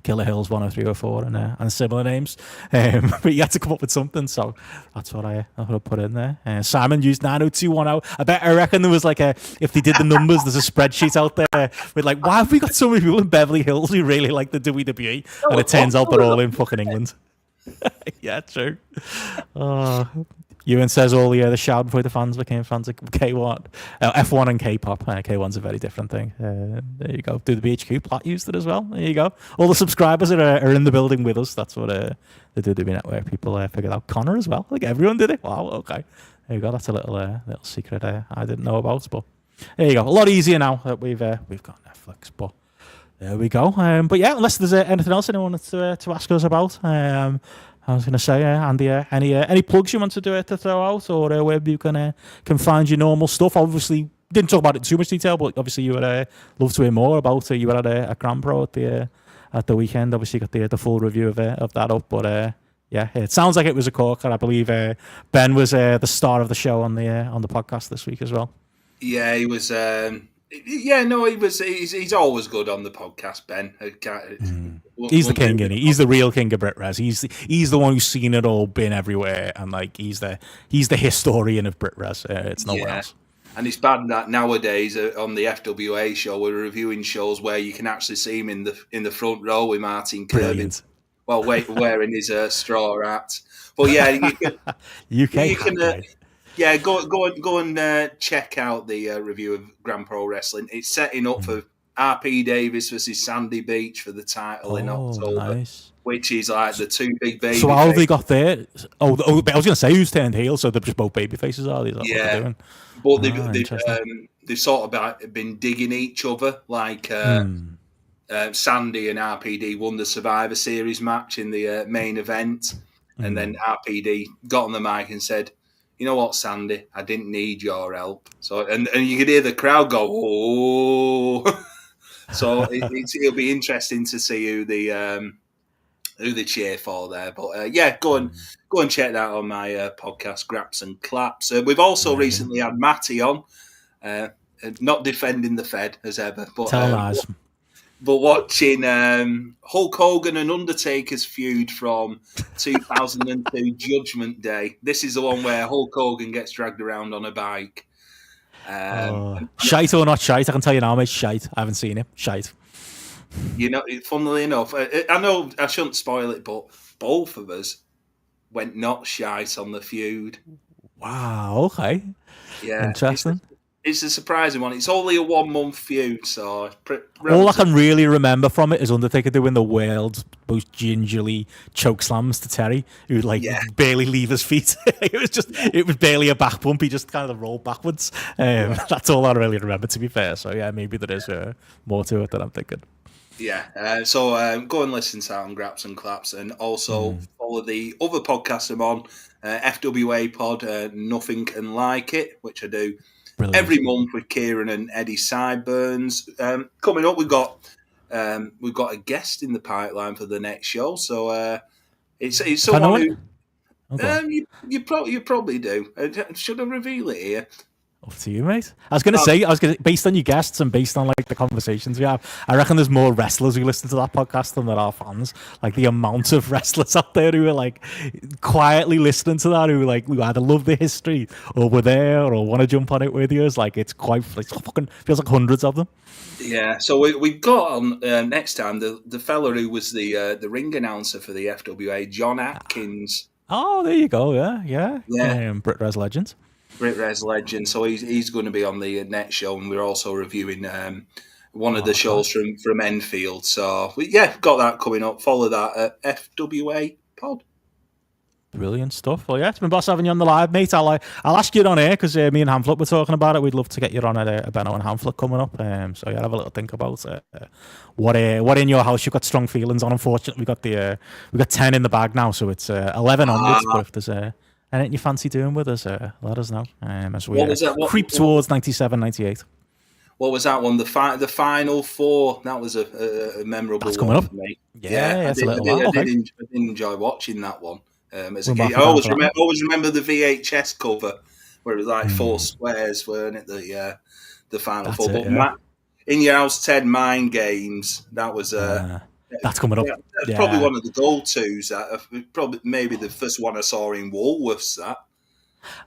Killer Hills 10304 and similar names, but you had to come up with something, so that's what I put in there. Simon used 90210. I reckon there was like if they did the numbers, there's a spreadsheet out there with like, why have we got so many people in Beverly Hills who really like the WWE, and it turns out they're all in fucking England. Yeah, true. Ewan says all the shout before the fans became fans of K1, F1 and K-pop. K1's a very different thing. There you go. Do the BHQ Platt used it as well. There you go. All the subscribers are in the building with us. That's what the WWE Network people figured out. Connor as well. Like everyone did it. Wow. Okay. There you go. That's a little secret I didn't know about. But there you go. A lot easier now that we've got Netflix. But there we go. But yeah, unless there's anything else anyone wanted to ask us about. I was going to say, Andy, any plugs you want to throw out, or where you can find your normal stuff? Obviously, didn't talk about it in too much detail, but obviously you would love to hear more about it. You were at GRAPPL at the weekend. Obviously, you got the full review of that up. But yeah, it sounds like it was a corker. I believe Ben was the star of the show on the podcast this week as well. Yeah, he was. He was. He's always good on the podcast, Ben. He's the king, isn't he? He's the real king of Brit Res. He's the one who's seen it all, been everywhere, and like he's the historian of Brit Res. It's no one else. And it's bad that nowadays on the FWA show we're reviewing shows where you can actually see him in the front row with Martin Kirby, wearing his straw hat. But yeah, you can. Yeah, go and check out the review of Grand Pro Wrestling. It's setting up for RP Davis versus Sandy Beach for the title in October, which is like the two big baby. So how have they got there? I was going to say who's turned heel, so they're just both baby faces, are they? What they're doing? But they've sort of been digging each other. Like Sandy and RPD won the Survivor Series match in the main event, and then RPD got on the mic and said, "You know what, Sandy? I didn't need your help." So, and you could hear the crowd go, "Oh!" So it'll be interesting to see who they cheer for there. But yeah, go and check that on my podcast, Graps and Claps. We've also recently had Matty on, not defending the Fed as ever, but but watching Hulk Hogan and Undertaker's feud from 2002 Judgment Day. This is the one where Hulk Hogan gets dragged around on a bike. Shite or not shite, I can tell you now, mate, shite. I haven't seen it. Shite. You know, funnily enough, I know I shouldn't spoil it, but both of us went not shite on the feud. Wow, okay. Yeah. Interesting. It's a surprising one. It's only a 1 month feud, so... All I can really remember from it is Undertaker doing the world's most gingerly choke slams to Terry, who barely leave his feet. it was barely a back bump. He just kind of rolled backwards. That's all I really remember, to be fair. So yeah, maybe there is more to it than I'm thinking. Yeah, so go and listen to that on Graps and Claps, and also follow the other podcast I'm on, FWA pod, Nothing Can Like It, which I do Brilliant. every month with Kieran and Eddie Sideburns. Coming up, we've got a guest in the pipeline for the next show, so it's someone who. Okay. You probably do. Should I reveal it here? Up to you, mate. I was going to say, based on your guests and based on like the conversations we have, I reckon there's more wrestlers who listen to that podcast than there are fans. Like the amount of wrestlers out there who are like quietly listening to that, who either love the history or were there or want to jump on it with you. It's like fucking feels like hundreds of them. Yeah, so we got on next time the fella who was the ring announcer for the FWA, John Atkins. Oh, there you go. Yeah. Brit Res legend. Brit Res legend. So he's going to be on the next show, and we're also reviewing one of the shows from Enfield. So got that coming up. Follow that at FWA Pod. Brilliant stuff. Well, yeah, it's been boss having you on the live, mate. I'll ask you on air because me and Hamflet were talking about it. We'd love to get you on at Benno and Hamflet coming up. So have a little think about what in your house you've got strong feelings on. Unfortunately, we got 10 in the bag now, so it's 11 onwards. But if there's anything you fancy doing with us, let us know. As we creep towards 97, 98. What was that one? The final four. That was a memorable. That's coming one up. For me. Yeah, I did enjoy watching that one. As a kid. I always remember the VHS cover where it was like four squares, weren't it? The final four. But In Your House 10 Mind Games, that was that's coming up. That's probably one of the go-tos. Probably maybe the first one I saw in Woolworths. That.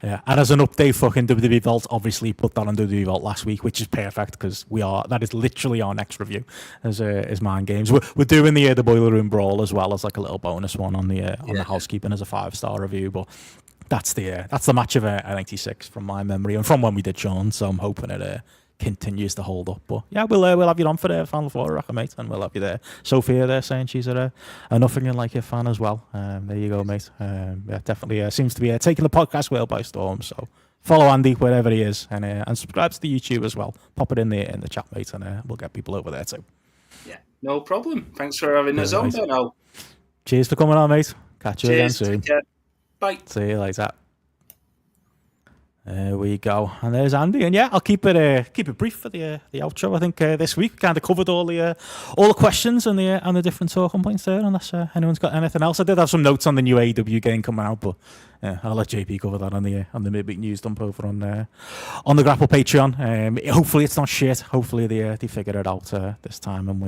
Yeah, and as an update, fucking WWE Vault obviously put that on WWE Vault last week, which is perfect because that is literally our next review as Mind Games. We're doing the Boiler Room Brawl as well as like a little bonus one on the housekeeping as a 5-star review, but that's the match of '96 from my memory and from when we did Sean. So I'm hoping it continues to hold up. But yeah, we'll have you on for the Final Four, I reckon, mate, and we'll have you there. Sophia there saying she's a Nothing Can Like It fan as well. There you go, mate. Definitely seems to be taking the podcast world by storm. So follow Andy wherever he is and subscribe to the YouTube as well. Pop it in the chat, mate, and we'll get people over there too. Yeah, no problem. Thanks for having us on, Benno. Cheers for coming on, mate. Catch you again soon. Bye. See you later. There we go, and there's Andy, and I'll keep it brief for the outro. I think this week we kind of covered all the questions and the different talking points there. Unless anyone's got anything else, I did have some notes on the new AEW game coming out, but I'll let JP cover that on the midweek news dump over on the GRAPPL Patreon. Hopefully it's not shit. Hopefully they figure it out this time, and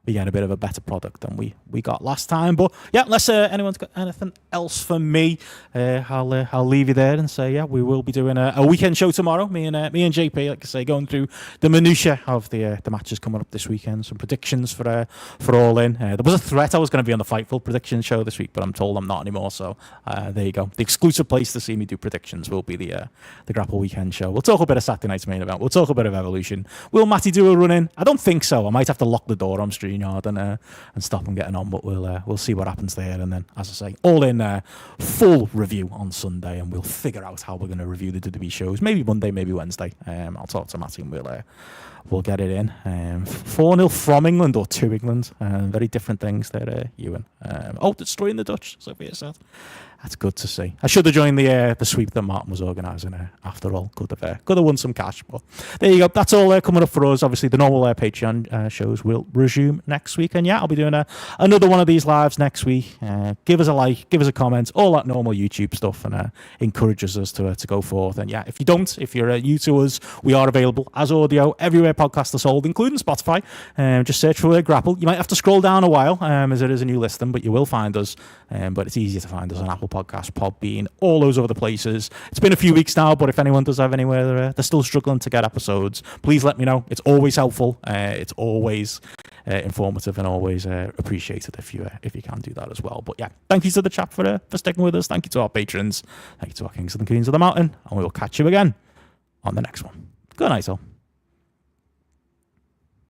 we get a bit of a better product than we got last time. But unless anyone's got anything else for me, I'll leave you there and say we will be doing a weekend show tomorrow. Me and JP, like I say, going through the minutiae of the matches coming up this weekend. Some predictions for All In. There was a threat I was going to be on the Fightful prediction show this week, but I'm told I'm not anymore. So there you go. The exclusive place to see me do predictions will be the GRAPPL weekend show. We'll talk a bit of Saturday night's main event. We'll talk a bit of Evolution. Will Matty do a run in? I don't think so. I might have to lock the door on stream yard and stop him getting on, but we'll see what happens there. And then, as I say, All In full review on Sunday, and we'll figure out how we're going to review the WWE shows. Maybe Monday, maybe Wednesday. I'll talk to Matty and we'll get it in. 4-0 from England or to England. Very different things there, Ewan. Destroying the Dutch, Sophia said. That's good to see. I should have joined the sweep that Martin was organising after all. Could have won some cash. But there you go. That's all coming up for us. Obviously, the normal Patreon shows will resume next week. And I'll be doing another one of these lives next week. Give us a like, give us a comment, all that normal YouTube stuff, and encourages us to go forth. And if you're new to us, we are available as audio everywhere podcasts are sold, including Spotify. Just search for GRAPPL. You might have to scroll down a while as it is a new listing, but you will find us. But it's easier to find us on Apple Podcasts, Podbean, all those other places. It's been a few weeks now, but if anyone does have anywhere they're still struggling to get episodes, please let me know. It's always helpful. It's always informative and always appreciated if you can do that as well. But thank you to the chat for sticking with us. Thank you to our patrons. Thank you to our kings and queens of the mountain, and we will catch you again on the next one. Good night, all.